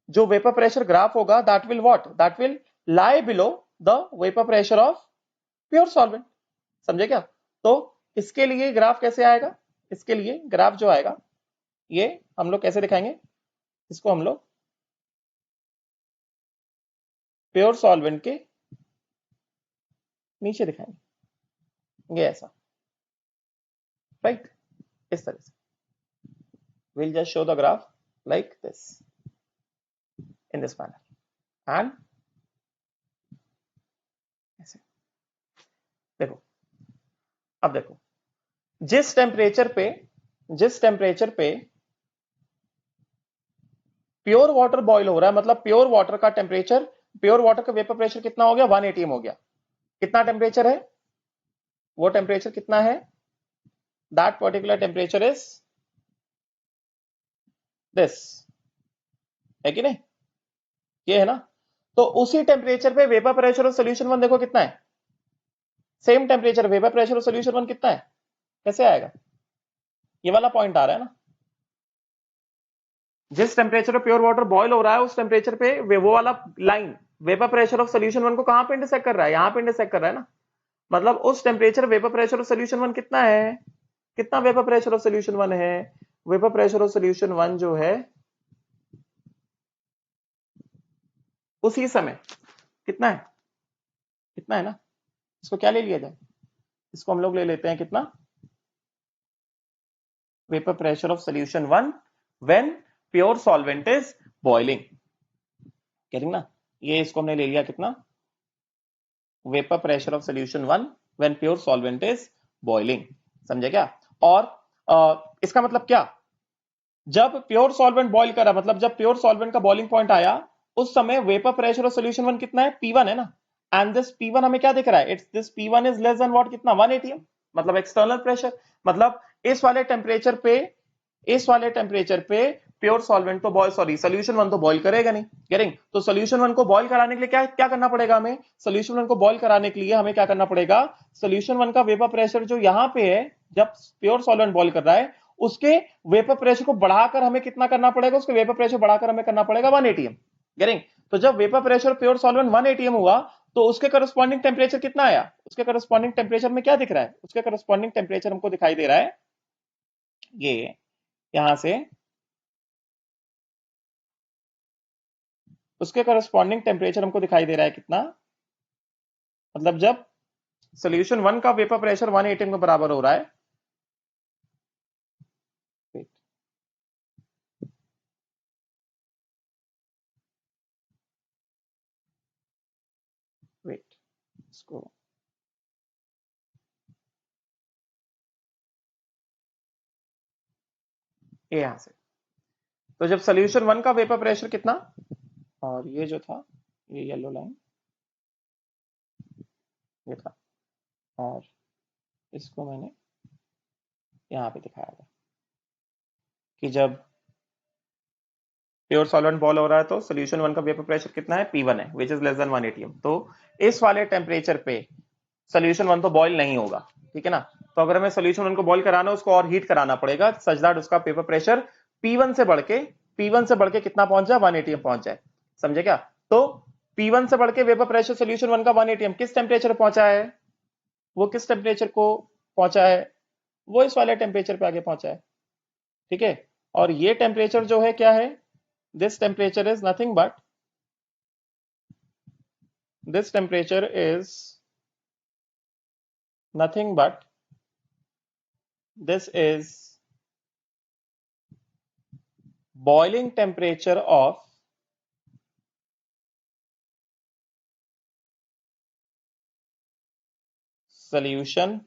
जो वेपर प्रेशर ग्राफ होगा that will what, that will lie below the vapour pressure of pure solvent, समझे क्या, तो इसके लिए ग्राफ कैसे आएगा, इसके लिए ग्राफ जो आएगा ये हम लोग कैसे दिखाएंगे, इसको हम लोग प्योर सॉल्वेंट के नीचे दिखाएंगे, ये ऐसा, राइट, इस तरह से, we'll just show the graph like this in this manner and ऐसे, देखो, अब देखो, जिस टेम्परेचर पे प्योर वाटर बॉईल हो रहा है, मतलब प्योर वाटर का टेम्परेचर, प्योर वाटर का वेपर प्रेशर कितना हो गया, 1 atm हो गया, कितना टेम्परेचर है, वो टेम्परेचर कितना है, that particular temperature is this, है कि नहीं, ये है ना, तो उसी टेम्परेचर पे वेपर प्रेशर ऑफ सोल्यूशन 1 देखो कितना है, same temperature vapour pressure of solution 1 कितना है, कैसे आएगा, ये वाला पॉइंट आ रहा है ना, जिस टेम्परेचर पे प्योर वाटर बॉईल हो रहा है उस टेम्परेचर पे वो वाला line vapour pressure of solution 1 को कहां पे इंटरसेक्ट कर रहा है, यहां पे इंटरसेक्ट कर रहा है ना, मतलब उस temperature vapour pressure of solution 1 कितना है, कितना वेपर प्रेशर ऑफ सोल्यूशन 1 है, वेपर प्रेशर ऑफ सोल्यूशन 1 जो है उसी समय कितना है, कितना है ना, इसको क्या ले लिया जाए, इसको हम लोग ले लेते हैं कितना, vapour pressure of solution 1 when pure solvent is boiling, getting ना, ये इसको हमने ले लिया कितना, vapour pressure of solution 1 when pure solvent is boiling, समझे क्या, और इसका मतलब क्या, जब प्योर सॉल्वेंट बॉइल करा, मतलब जब प्योर सॉल्वेंट का बॉइलिंग पॉइंट आया उस समय वेपर प्रेशर ऑफ सोल्यूशन 1 कितना है, P1 है ना, एंड दिस P1 हमें क्या दिख रहा है, it's this P1 is less than what, कितना, 1 atm, मतलब एक्सटर्नल प्रेशर, मतलब इस वाले टेम्परेचर पे प्योर सॉल्वेंट तो बॉयल, सॉरी सोल्यूशन 1 तो बॉयल करेगा नहीं, गेटिंग, तो सोल्यूशन 1 को बॉयल कराने के लिए क्या क्या करना पड़ेगा हमें, सोल्यूशन 1 को बॉयल कराने के लिए हमें क्या करना पड़ेगा, सोल्यूशन 1 का वेपर प्रेशर जो यहां पे है जब प्योर सॉल्वेंट बॉयल कर रहा है उसके वेपर प्रेशर को बढ़ाकर हमें कितना करना पड़ेगा, उसके वेपर प्रेशर बढ़ाकर हमें करना पड़ेगा 1 atm, गेटिंग, तो जब vapour pressure pure solvent 1 atm हुआ तो उसके करस्पॉन्डिंग टेम्परेचर कितना आया, उसके करस्पॉन्डिंग टेम्परेचर में क्या दिख रहा है, उसके करस्पॉन्डिंग टेम्परेचर हमको दिखाई दे रहा है ये, यहां से उसके करस्पॉन्डिंग टेम्परेचर हमको दिखाई दे रहा है कितना, मतलब जब सोल्यूशन 1 का वेपर प्रेशर 1 atm के बराबर हो रहा है, इसको ये यहां से, तो जब सोल्यूशन 1 का वेपर प्रेशर कितना, और ये जो था ये येलो लाइन ये था, और इसको मैंने यहां पे दिखाया था कि जब प्योर सॉल्वेंट बॉयल हो रहा है तो सोल्यूशन 1 का वेपर प्रेशर कितना है, P1 है, which is less than 1 atm। तो इस वाले टेम्परेचर पे सोल्यूशन 1 तो बॉयल नहीं होगा, ठीक है ना। तो अगर हमें सोल्यूशन 1 को बॉयल कराना है, उसको और हीट कराना पड़ेगा सच दैट उसका वेपर प्रेशर P1 से बढ़ के कितना पहुंच जाए, 1 atm पहुंच जाए, समझे क्या। तो P1 से बढ़ के वेपर प्रेशर सोल्यूशन 1 का 1 atm किस टेम्परेचर पहुंचा है, वो किस टेम्परेचर को पहुंचा है, वो इस वाले टेम्परेचर पे आगे पहुंचा है, ठीक है। और ये टेम्परेचर जो है क्या है, this temperature is nothing but this temperature is nothing but this is boiling temperature of solution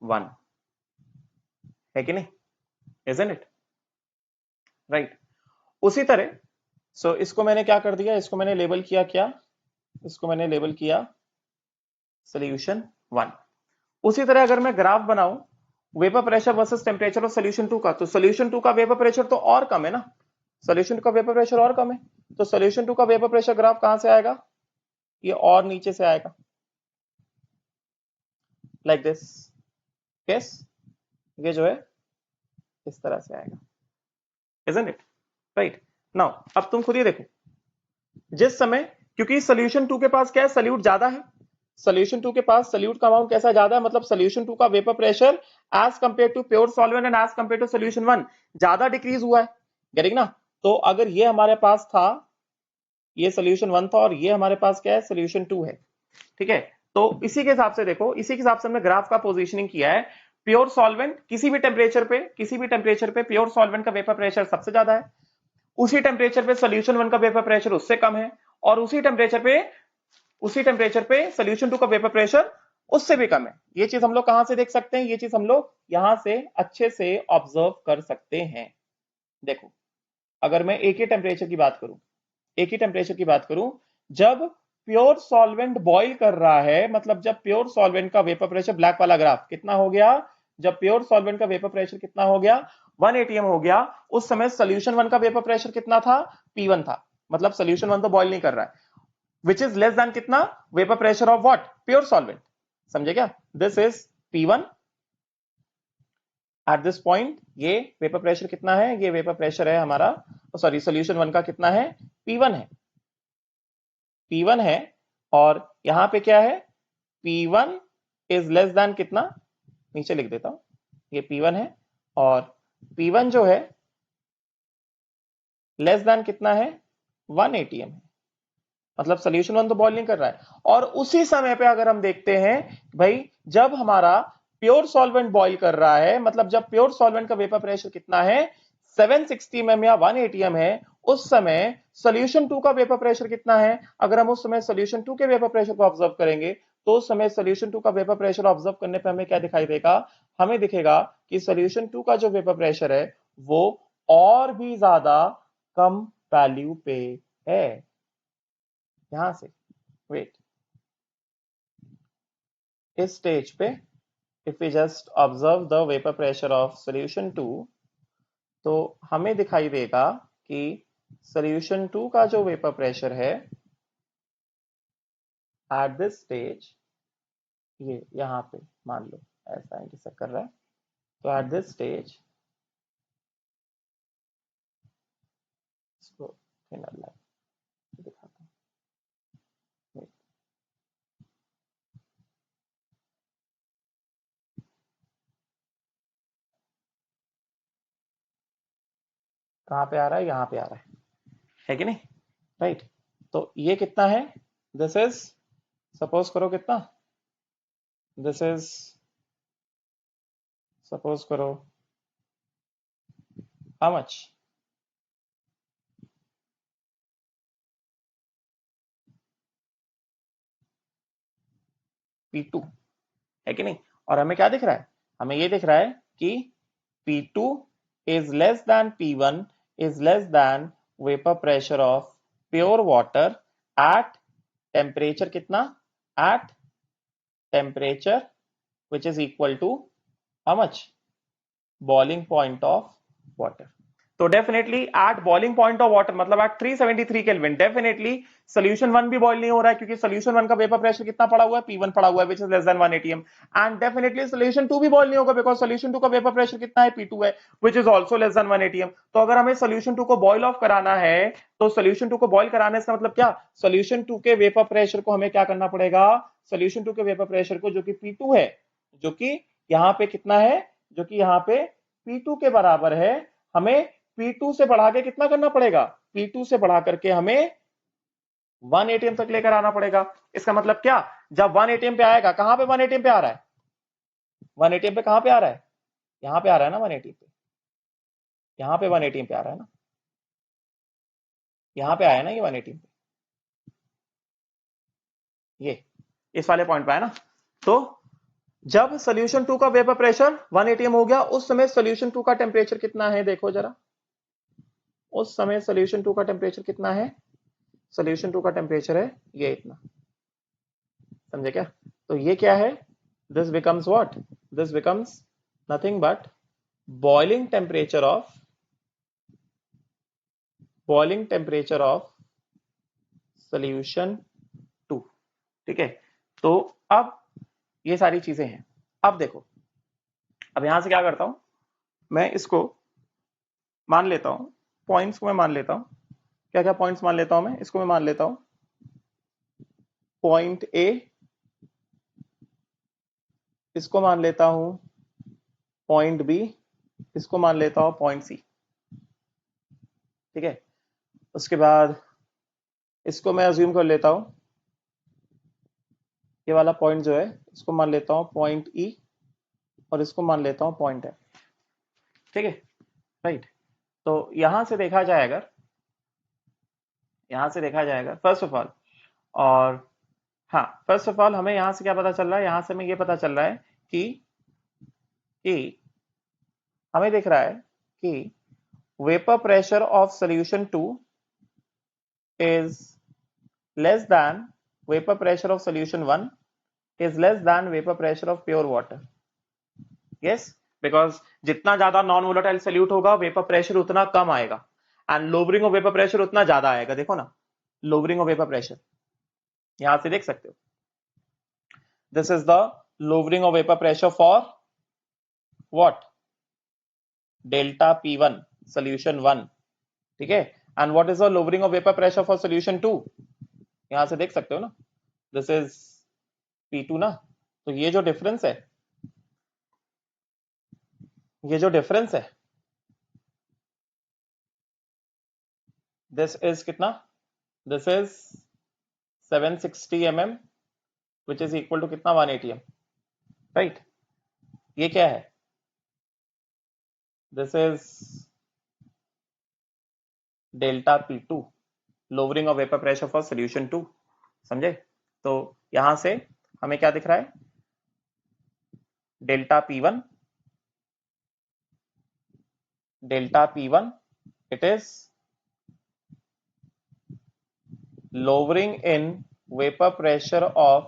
1 है कि नहीं, isn't it right। उसी तरह इसको मैंने क्या कर दिया, इसको मैंने लेबल किया क्या, इसको मैंने लेबल किया सोल्यूशन 1। उसी तरह अगर मैं ग्राफ बनाऊं vapour pressure versus temperature of solution 2 का, तो सोल्यूशन 2 का वेपर प्रेशर तो और कम है ना, सोल्यूशन 2 का वेपर प्रेशर और कम है, तो सोल्यूशन 2 का वेपर प्रेशर ग्राफ कहां से आएगा, ये और नीचे से आएगा, लाइक दिस केस, ये जो है इस तरह से आएगा, isn't it right। नाउ अब तुम खुद ही देखो, जिस समय, क्योंकि सोल्यूशन 2 के पास क्या है, सल्यूट ज्यादा है, सोल्यूशन 2 के पास सल्यूट का अमाउंट कैसा ज्यादा है, मतलब सोल्यूशन 2 का vapour pressure as compare to pure solvent and as compare to solution 1 ज्यादा डिक्रीज हुआ है, गेटिंग ना। तो अगर ये हमारे पास था, ये सोल्यूशन 1 था और ये हमारे पास क्या है, सोल्यूशन 2 है, ठीक है। तो इसी के हिसाब से देखो, इसी के हिसाब से हमने ग्राफ का पोजीशनिंग किया है। प्योर सॉल्वेंट किसी भी टेम्परेचर पे प्योर सॉल्वेंट का वेपर प्रेशर सबसे ज्यादा है, उसी टेम्परेचर पे सोल्यूशन 1 का वेपर प्रेशर उससे कम है, और उसी टेम्परेचर पे सोल्यूशन 2 का वेपर प्रेशर उससे भी कम है। ये चीज हम लोग कहां से देख सकते हैं, ये चीज हम लोग यहां से अच्छे से ऑब्जर्व कर सकते हैं। देखो अगर मैं एक ही टेम्परेचर की बात करूं, जब प्योर सॉल्वेंट बॉईल कर रहा है, मतलब जब प्योर सॉल्वेंट का वेपर प्रेशर, ब्लैक वाला ग्राफ कितना हो गया, जब प्योर सॉल्वेंट का वेपर प्रेशर कितना हो गया, 1 atm हो गया, उस समय सोल्यूशन 1 का वेपर प्रेशर कितना था, P1 था, मतलब सोल्यूशन 1 तो बॉईल नहीं कर रहा है, विच इज लेस देन कितना, vapour pressure of what, pure solvent, समझे क्या। This is P1 eight this point, ये वेपर प्रेशर कितना है, ये वेपर प्रेशर है हमारा, सॉरी सोल्यूशन 1 का कितना है, P1 है, P1 है, और यहां पे क्या है, P1 इज लेस देन कितना, नीचे लिख देता हूं, ये P1 है, और P1 जो है लेस देन कितना है, 1 atm है, मतलब सोल्यूशन 1 तो बॉईल नहीं कर रहा है। और उसी समय पे अगर हम देखते हैं भाई, जब हमारा प्योर सॉल्वेंट बॉईल कर रहा है, मतलब जब प्योर सॉल्वेंट का वेपर प्रेशर कितना है, 760 mm या 1 atm है, उस समय सोल्यूशन 2 का वेपर प्रेशर कितना है, अगर हम उस समय सोल्यूशन 2 के वेपर प्रेशर को ऑब्जर्व करेंगे, तो उस समय सोल्यूशन 2 का वेपर प्रेशर ऑब्जर्व करने पे हमें क्या दिखाई देगा, हमें दिखेगा कि सोल्यूशन 2 का जो वेपर प्रेशर है वो और भी ज्यादा कम वैल्यू पे है, यहां से, वेट, इस स्टेज पे if we just observe the vapour pressure of solution 2, तो हमें दिखाई देगा कि सोल्यूशन 2 का जो वेपर प्रेशर है एट दिस स्टेज, ये यहां पे मान लो ऐसा इंटरसेक्ट कर रहा है, तो एट दिस स्टेज, इसको थिनर लाइन दिखाता हूं, कहां पे आ रहा है, यहां पे आ रहा है कि नहीं, राइट। तो ये कितना है, दिस इज, सपोज करो कितना, दिस इज, सपोज करो हाउ मच, P2 है कि नहीं। और हमें क्या दिख रहा है, हमें ये दिख रहा है कि P2 is less than P1 is less than vapor pressure of pure water at temperature कितना, at temperature which is equal to how much, boiling point of water। तो definitely at boiling point of water मतलब at 373 kelvin definitely solution 1 भी boil नहीं हो रहा है, क्योंकि solution 1 का वेपर प्रेशर कितना पड़ा हुआ है, P1 पड़ा हुआ है which is less than 1 atm। And definitely solution 2 भी बॉइल नहीं होगा बिकॉज सोल्यूशन 2 का वेपर प्रेशर कितना है, P2 है which is also less than 1 atm। तो अगर हमें सोल्यूशन 2 को बॉइल ऑफ कराना है तो सोल्यूशन 2 को बॉइल कराने का मतलब क्या, सोल्यूशन 2 के वेपर प्रेशर को हमें क्या करना पड़ेगा, सोल्यूशन 2 के वेपर प्रेशर को जो कि P2 है, जो कि यहाँ पे कितना है, जो कि यहाँ पे P2 के बराबर है, हमें P2 से बढ़ा के कितना करना पड़ेगा, P2 से बढ़ा करके हमें 1 atm तक लेकर आना पड़ेगा। इसका मतलब क्या, जब 1 atm पे आएगा, कहां पे 1 atm पे आ रहा है, 1 atm पे कहां पे आ रहा है, यहां पे आ रहा है ना 1 atm पे, यहां पे 1 atm पे आ रहा है ना, यहां पे आया ना ये 1 atm पे, ये इस वाले पॉइंट पे है ना। तो जब सोल्यूशन 2 का वेपर प्रेशर 1 atm हो गया, उस समय सोल्यूशन 2 का टेम्परेचर कितना है, देखो जरा, उस समय सोल्यूशन 2 का टेम्परेचर कितना है, सोल्यूशन 2 का टेम्परेचर है ये इतना, समझे क्या। तो ये क्या है, this becomes what, this becomes nothing but boiling temperature of, boiling temperature of solution 2। ठीक है, तो अब ये सारी चीजें हैं। अब देखो, अब यहां से क्या करता हूं, मैं इसको मान लेता हूं, पॉइंट्स को मैं मान लेता हूं, क्या क्या पॉइंट्स मान लेता हूं मैं, इसको मैं मान लेता हूं पॉइंट ए, इसको मान लेता हूं पॉइंट बी, इसको मान लेता हूं पॉइंट सी। ठीक है, उसके बाद इसको मैं अज्यूम कर लेता हूं, ये वाला पॉइंट जो है इसको मान लेता हूं पॉइंट ई, और इसको मान लेता हूं पॉइंट एफ। ठीक है, राइट। तो यहां से देखा जाए, अगर यहां से देखा जाएगा फर्स्ट ऑफ ऑल, और हाँ फर्स्ट ऑफ ऑल हमें यहां से क्या पता चल रहा है, यहां से हमें ये पता चल रहा है कि हमें दिख रहा है कि vapour pressure of solution 2 is less than vapor pressure of solution 1 is less than vapor pressure of pure water। yes, because जितना ज्यादा नॉन वोलेटाइल सोल्यूट होगा वेपर प्रेशर उतना कम आएगा, and lowering of vapour pressure उतना ज्यादा आएगा। देखो ना, लोवरिंग ऑफ वेपर प्रेशर यहां से देख सकते हो, this is the lowering of vapour pressure for what, delta P1 solution 1। ठीक है, and what is the lowering of vapour pressure for solution 2, यहां से देख सकते हो ना, दिस इज P2 ना। तो ये जो डिफरेंस है, ये जो डिफरेंस है, दिस इज कितना, this is 760 mm which is equal to कितना, 1 atm। राइट, ये क्या है, this is delta P2 lowering of vapour pressure for solution 2। समझे। तो यहां से हमें क्या दिख रहा है, delta P1, delta P1 it is lowering in vapor pressure of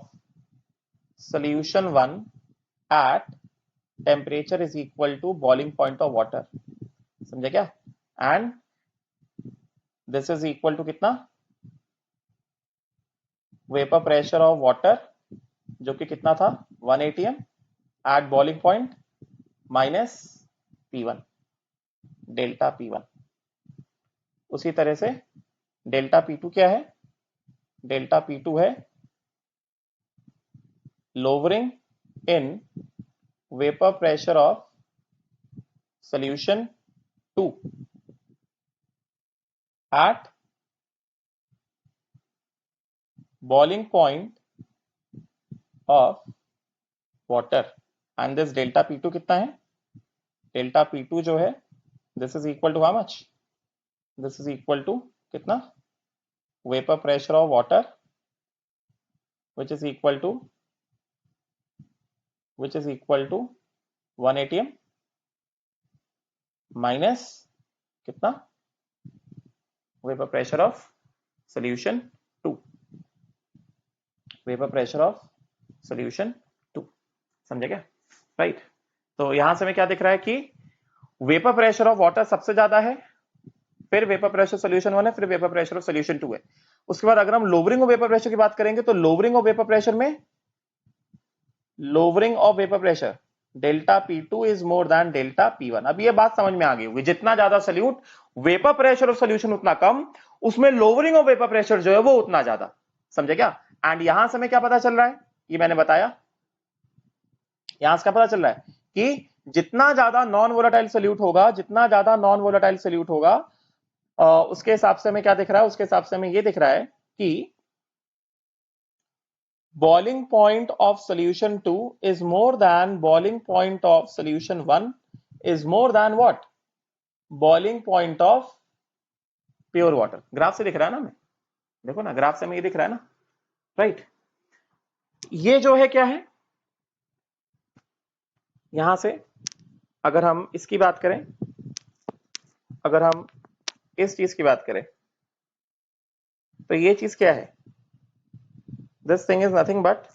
solution 1 at temperature is equal to boiling point of water। समझे क्या, and this is equal to कितना, वेपर प्रेशर ऑफ वाटर जो कि कितना था 1 atm at boiling point minus P1, delta P1। उसी तरह से डेल्टा P2 क्या है, डेल्टा P2 है lowering in vapour pressure of solution 2 at boiling point of water, and this delta P2 कितना है, डेल्टा P2 जो है this is equal to how much, this is equal to कितना, vapour pressure of water which is equal to which is equal to 1 atm minus कितना, vapour pressure of solution 2, vapour pressure of solution 2, समझे क्या? Right. तो यहां से हमें क्या दिख रहा है कि वेपर प्रेशर ऑफ वाटर सबसे ज्यादा है, फिर वेपर प्रेशर सोल्यूशन 1 है, फिर वेपर प्रेशर ऑफ सोल्यूशन 2 है। उसके बाद अगर हम लोवरिंग ऑफ वेपर प्रेशर की बात करेंगे तो लोवरिंग ऑफ वेपर प्रेशर में lowering of vapour pressure delta P2 is more than delta P1। अब ये बात समझ में आ गई होगी, जितना ज्यादा solute vapour pressure of solution उतना कम, उसमें लोवरिंग ऑफ वेपर प्रेशर जो है वो उतना ज्यादा, समझे क्या? एंड यहां से हमें क्या पता चल रहा है, ये मैंने बताया, यहां से क्या पता चल रहा है कि जितना ज्यादा नॉन वोलेटाइल सल्यूट होगा, जितना ज्यादा नॉन वोलेटाइल सल्यूट होगा, उसके हिसाब से हमें क्या दिख रहा है, उसके हिसाब से हमें ये दिख रहा है कि boiling point of solution 2 is more than boiling point of solution 1 is more than what, boiling point of pure water। Graph से दिख रहा है ना हमें, देखो ना ग्राफ से हमें ये दिख रहा है ना, राइट। ये जो है क्या है, यहां से अगर हम इसकी बात करें, अगर हम इस चीज की बात करें तो ये चीज क्या है, this thing is nothing but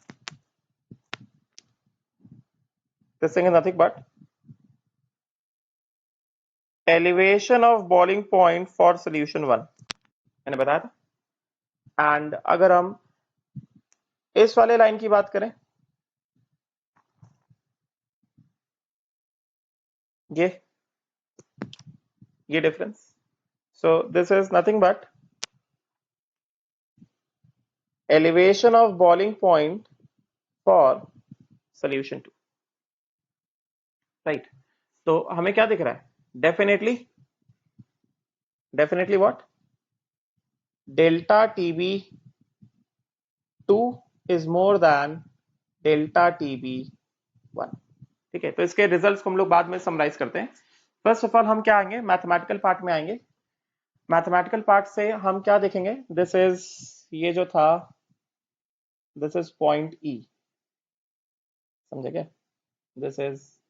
elevation of boiling point for solution 1, मैंने बताया था। एंड अगर हम इस वाले लाइन की बात करें, ये difference, so this is nothing but elevation of boiling point for solution 2, right. तो हमें क्या दिख रहा है, definitely what, delta TB2 is more than delta TB1, ठीक है। तो इसके रिजल्ट्स को हम लोग बाद में समराइज करते हैं। फर्स्ट ऑफ ऑल हम क्या आएंगे, मैथमेटिकल पार्ट में आएंगे। मैथमेटिकल पार्ट से हम क्या देखेंगे, दिस इज, ये जो था दिस इज पॉइंट E, समझे क्या, दिस इज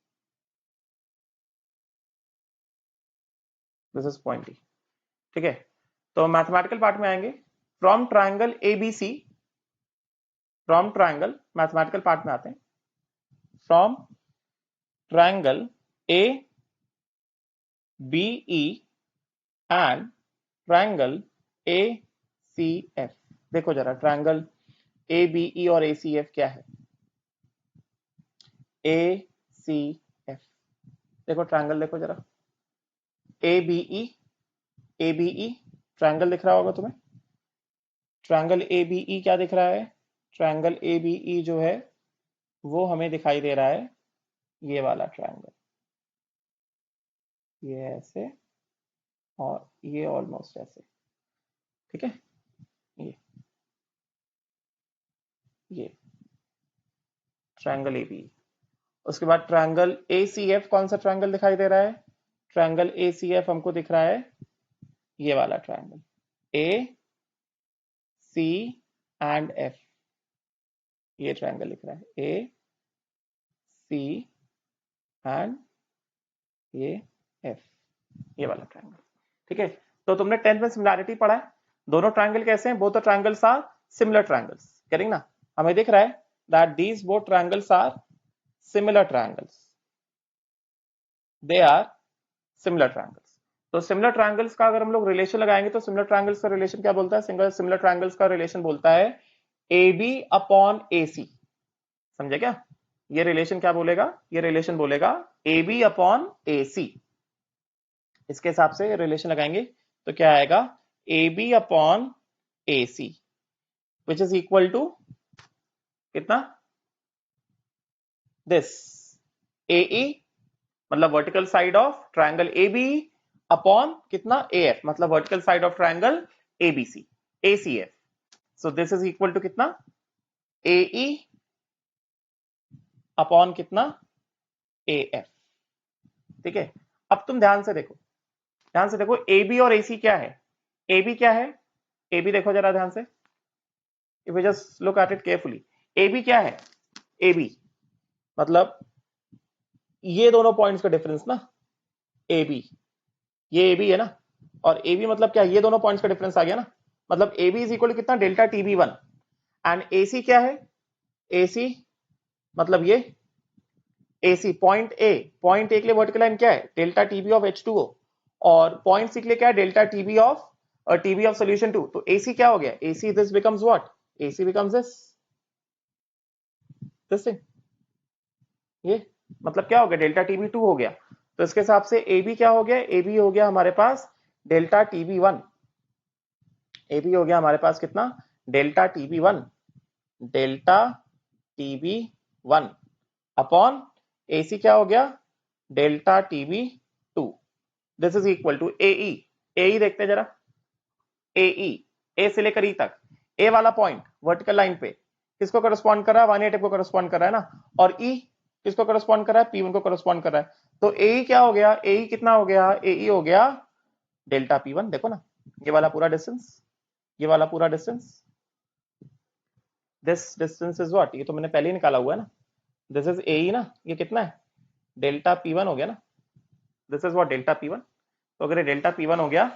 पॉइंट E, ठीक है। तो मैथमेटिकल पार्ट में आएंगे, from triangle ABC, from triangle, mathematical part में आते हैं, from triangle ABE and triangle ACF। देखो जरा ट्राइंगल ABE और ACF क्या है, ACF, देखो ट्राइंगल देखो जरा, ABE ट्राइंगल दिख रहा होगा तुम्हें, ट्राइंगल ABE क्या दिख रहा है, ट्राइंगल ABE जो है वो हमें दिखाई दे रहा है ये वाला ट्राइंगल, ये ऐसे और ये ऑलमोस्ट ऐसे, ठीक है। ये ट्राइंगल ABE। उसके बाद ट्राइंगल ACF, कौन सा ट्राइंगल दिखाई दे रहा है, ट्राइंगल ACF हमको दिख रहा है ये वाला ट्राइंगल, AC एंड F, ये ट्राइंगल लिख रहा है AC एंड ये F, ये वाला ट्राइंगल, ठीक है। तो तुमने 10th में सिमिलैरिटी पढ़ा है, दोनों ट्राइंगल कैसे हैं, both the triangles are similar triangles, करेंगे ना, हमें दिख रहा है that these both triangles are similar triangles, they are similar triangles. तो सिमिलर ट्राइंगल्स का अगर हम लोग रिलेशन लगाएंगे तो सिमिलर ट्राइंगल्स का रिलेशन क्या बोलता है, सिमिलर ट्राइंगल्स का रिलेशन बोलता है AB अपॉन AC, समझे क्या? ये रिलेशन क्या बोलेगा, ये रिलेशन बोलेगा AB अपॉन AC। इसके हिसाब से रिलेशन लगाएंगे तो क्या आएगा, AB upon AC which is equal to कितना, दिस AE मतलब vertical side of triangle ABE upon कितना AF मतलब vertical side of triangle ABC ACF। So this is equal to कितना, AE अपॉन कितना AF, ठीक है। अब तुम ध्यान से देखो, AB और AC क्या है, AB क्या है, AB देखो जरा ध्यान से, if you just look at it carefully, AB क्या है, AB मतलब ये दोनों पॉइंट्स का डिफरेंस ना, ए बी, ये ए बी है ना, और ए बी मतलब क्या, ये दोनों पॉइंट्स का डिफरेंस आ गया ना, मतलब A B is equal to कितना, delta T B one. And A C क्या है, ए सी मतलब ये AC पॉइंट ए के लिए वर्टिकल लाइन क्या है, डेल्टा टीबी ऑफ H2O, और पॉइंट सी के लिए क्या है, डेल्टा टीबी ऑफ सोल्यूशन 2। तो AC क्या हो गया, AC this becomes what, AC becomes this thing, ये मतलब क्या हो गया, डेल्टा टीबी 2 हो गया। तो इसके हिसाब से AB क्या हो गया, AB हो गया हमारे पास डेल्टा टीबी 1, AB हो गया हमारे पास कितना, delta TB 1, delta TB 1 upon AC क्या हो गया, delta TB 2। This is equal to AE, AE देखते हैं जरा, AE, ए से लेकर ई तक, ए वाला पॉइंट वर्टिकल लाइन पे किसको करस्पॉन्ड कर रहा है, 180 को करस्पॉन्ड कर रहा है ना, और ई किसको करस्पॉन्ड कर रहा है, P1 को करस्पॉन्ड कर रहा है। तो AE क्या हो गया, AE कितना हो गया, AE हो गया डेल्टा P1, देखो ना ये वाला पूरा डिस्टेंस, ये वाला पूरा distance, this distance is what, ये तो मैंने पहले ही निकाला हुआ है ना, दिस इज AE ना, ये कितना है, डेल्टा P1 हो गया ना, this is what delta P1। तो अगर ये डेल्टा P1 हो गया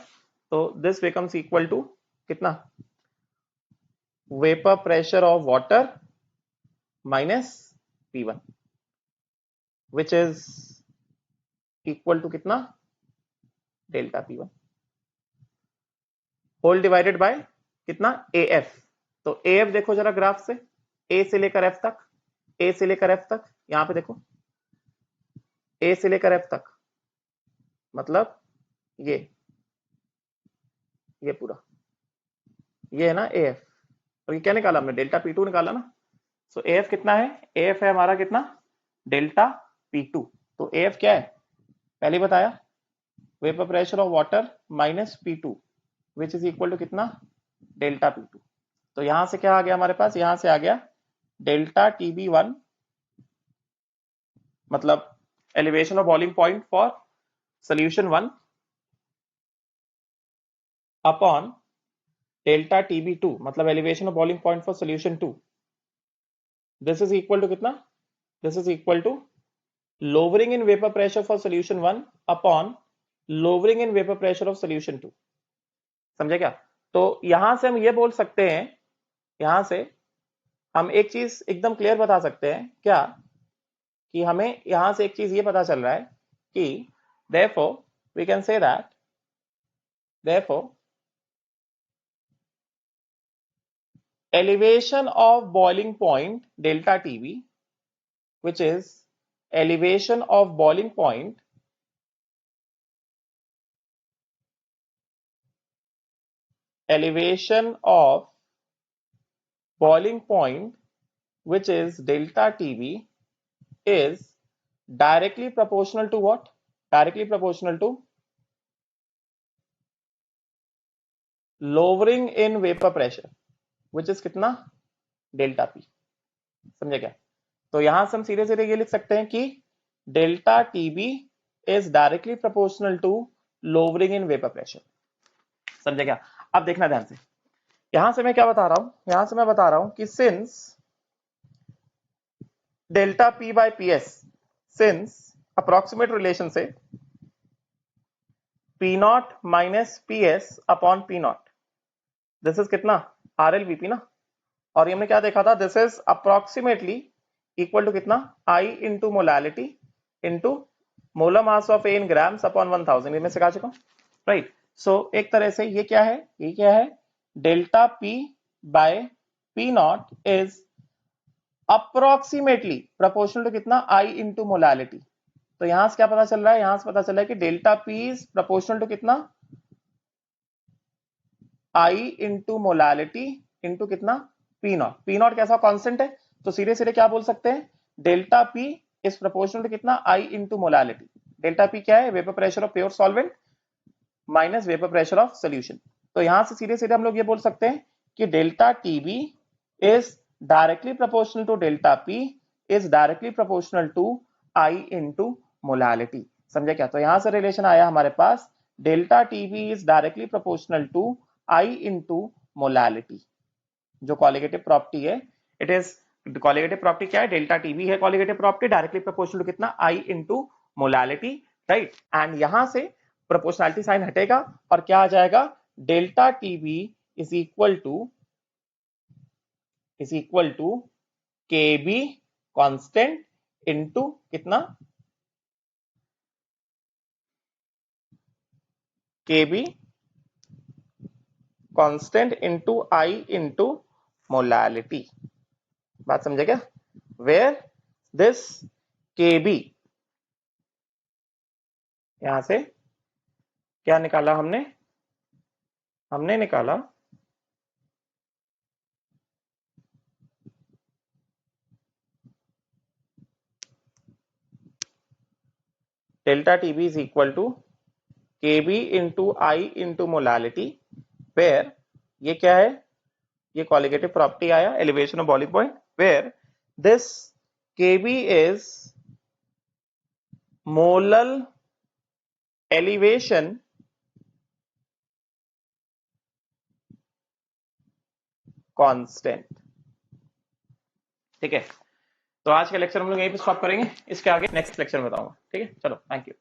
तो दिस बिकम्स इक्वल टू कितना, vapour pressure of water minus P1 which is equal to कितना, delta P1 whole divided by कितना, AF। तो AF देखो जरा ग्राफ से, A से लेकर F तक, A से लेकर F तक, यहां पे देखो A से लेकर F तक, मतलब ये पूरा ये है ना AF, और ये क्या निकाला हमने, डेल्टा P2 निकाला ना। सो AF कितना है, AF है हमारा कितना, डेल्टा P2। तो AF क्या है, पहले बताया, vapour pressure of water minus P2 which is equal to कितना, डेल्टा P2। तो यहां से क्या आ गया हमारे पास, यहां से आ गया डेल्टा TB1 मतलब elevation of boiling point for solution 1 upon delta TB2 मतलब elevation of boiling point for solution 2। This is equal to कितना, this is equal to lowering in vapor pressure for solution 1 upon lowering in vapor pressure of solution 2। समझे क्या, तो यहां से हम ये बोल सकते हैं, यहां से हम एक चीज एकदम क्लियर बता सकते हैं क्या, कि हमें यहां से एक चीज ये पता चल रहा है कि therefore we can say that therefore elevation of boiling point delta TB which is elevation of boiling point boiling point which is delta TB is directly proportional to what, directly proportional to lowering in vapor pressure which is कितना, delta P। समझे क्या, तो यहां से हम सीधे सीधे ये लिख सकते हैं कि delta TB is directly proportional to lowering in vapor pressure। समझे क्या, अब देखना ध्यान से, यहां से मैं क्या बता रहा हूं, यहां से मैं बता रहा हूं कि since delta P by PS, since approximate relation से P nought minus PS upon P nought, this is कितना, RLVP ना, और ये हमने क्या देखा था, this is approximately equal to कितना, I into molality into molar mass of A in grams upon 1000, ये मैं सिखा चुका हूं, राइट। सो एक तरह से ये क्या है, ये क्या है, delta P by P nought is approximately proportional to कितना, I इंटू मोलालिटी। तो यहां से क्या पता चल रहा है, यहां से पता चल रहा है कि delta P is proportional to कितना, I इंटू मोलालिटी इंटू कितना, P नॉट। P नॉट कैसा कांस्टेंट है, तो सीधे सीधे क्या बोल सकते हैं, delta P is proportional to कितना, I into molality. Delta P क्या है, vapour pressure of pure solvent minus vapour pressure of solution. तो यहां से सीधे सीधे हम लोग ये बोल सकते हैं कि delta TB is directly proportional to delta P is directly proportional to I into molality. समझे क्या, तो यहां से रिलेशन आया हमारे पास, delta TB is directly proportional to I into molality, जो कॉलिगेटिव प्रॉपर्टी है, इट इज कॉलिगेटिव प्रॉपर्टी क्या है, डेल्टा टीबी है colligative property, directly proportional to कितना, I into molality, right. And यहां से प्रोपोर्शनैलिटी साइन हटेगा और क्या आ जाएगा, delta TB is equal to K B constant into कितना, K B constant into I into molality. बात समझे क्या, वेयर दिस के बी, यहां से क्या निकाला हमने, हमने निकाला delta TB is equal to K B into I into molality, where ये क्या है, ये कॉलिगेटिव प्रॉपर्टी आया elevation of boiling point, where this K B is molal elevation constant. ठीक है, तो आज का लेक्चर हम लोग यहीं पे स्टॉप करेंगे, इसके आगे नेक्स्ट लेक्चर में बताऊंगा। ठीक है, चलो, थैंक यू।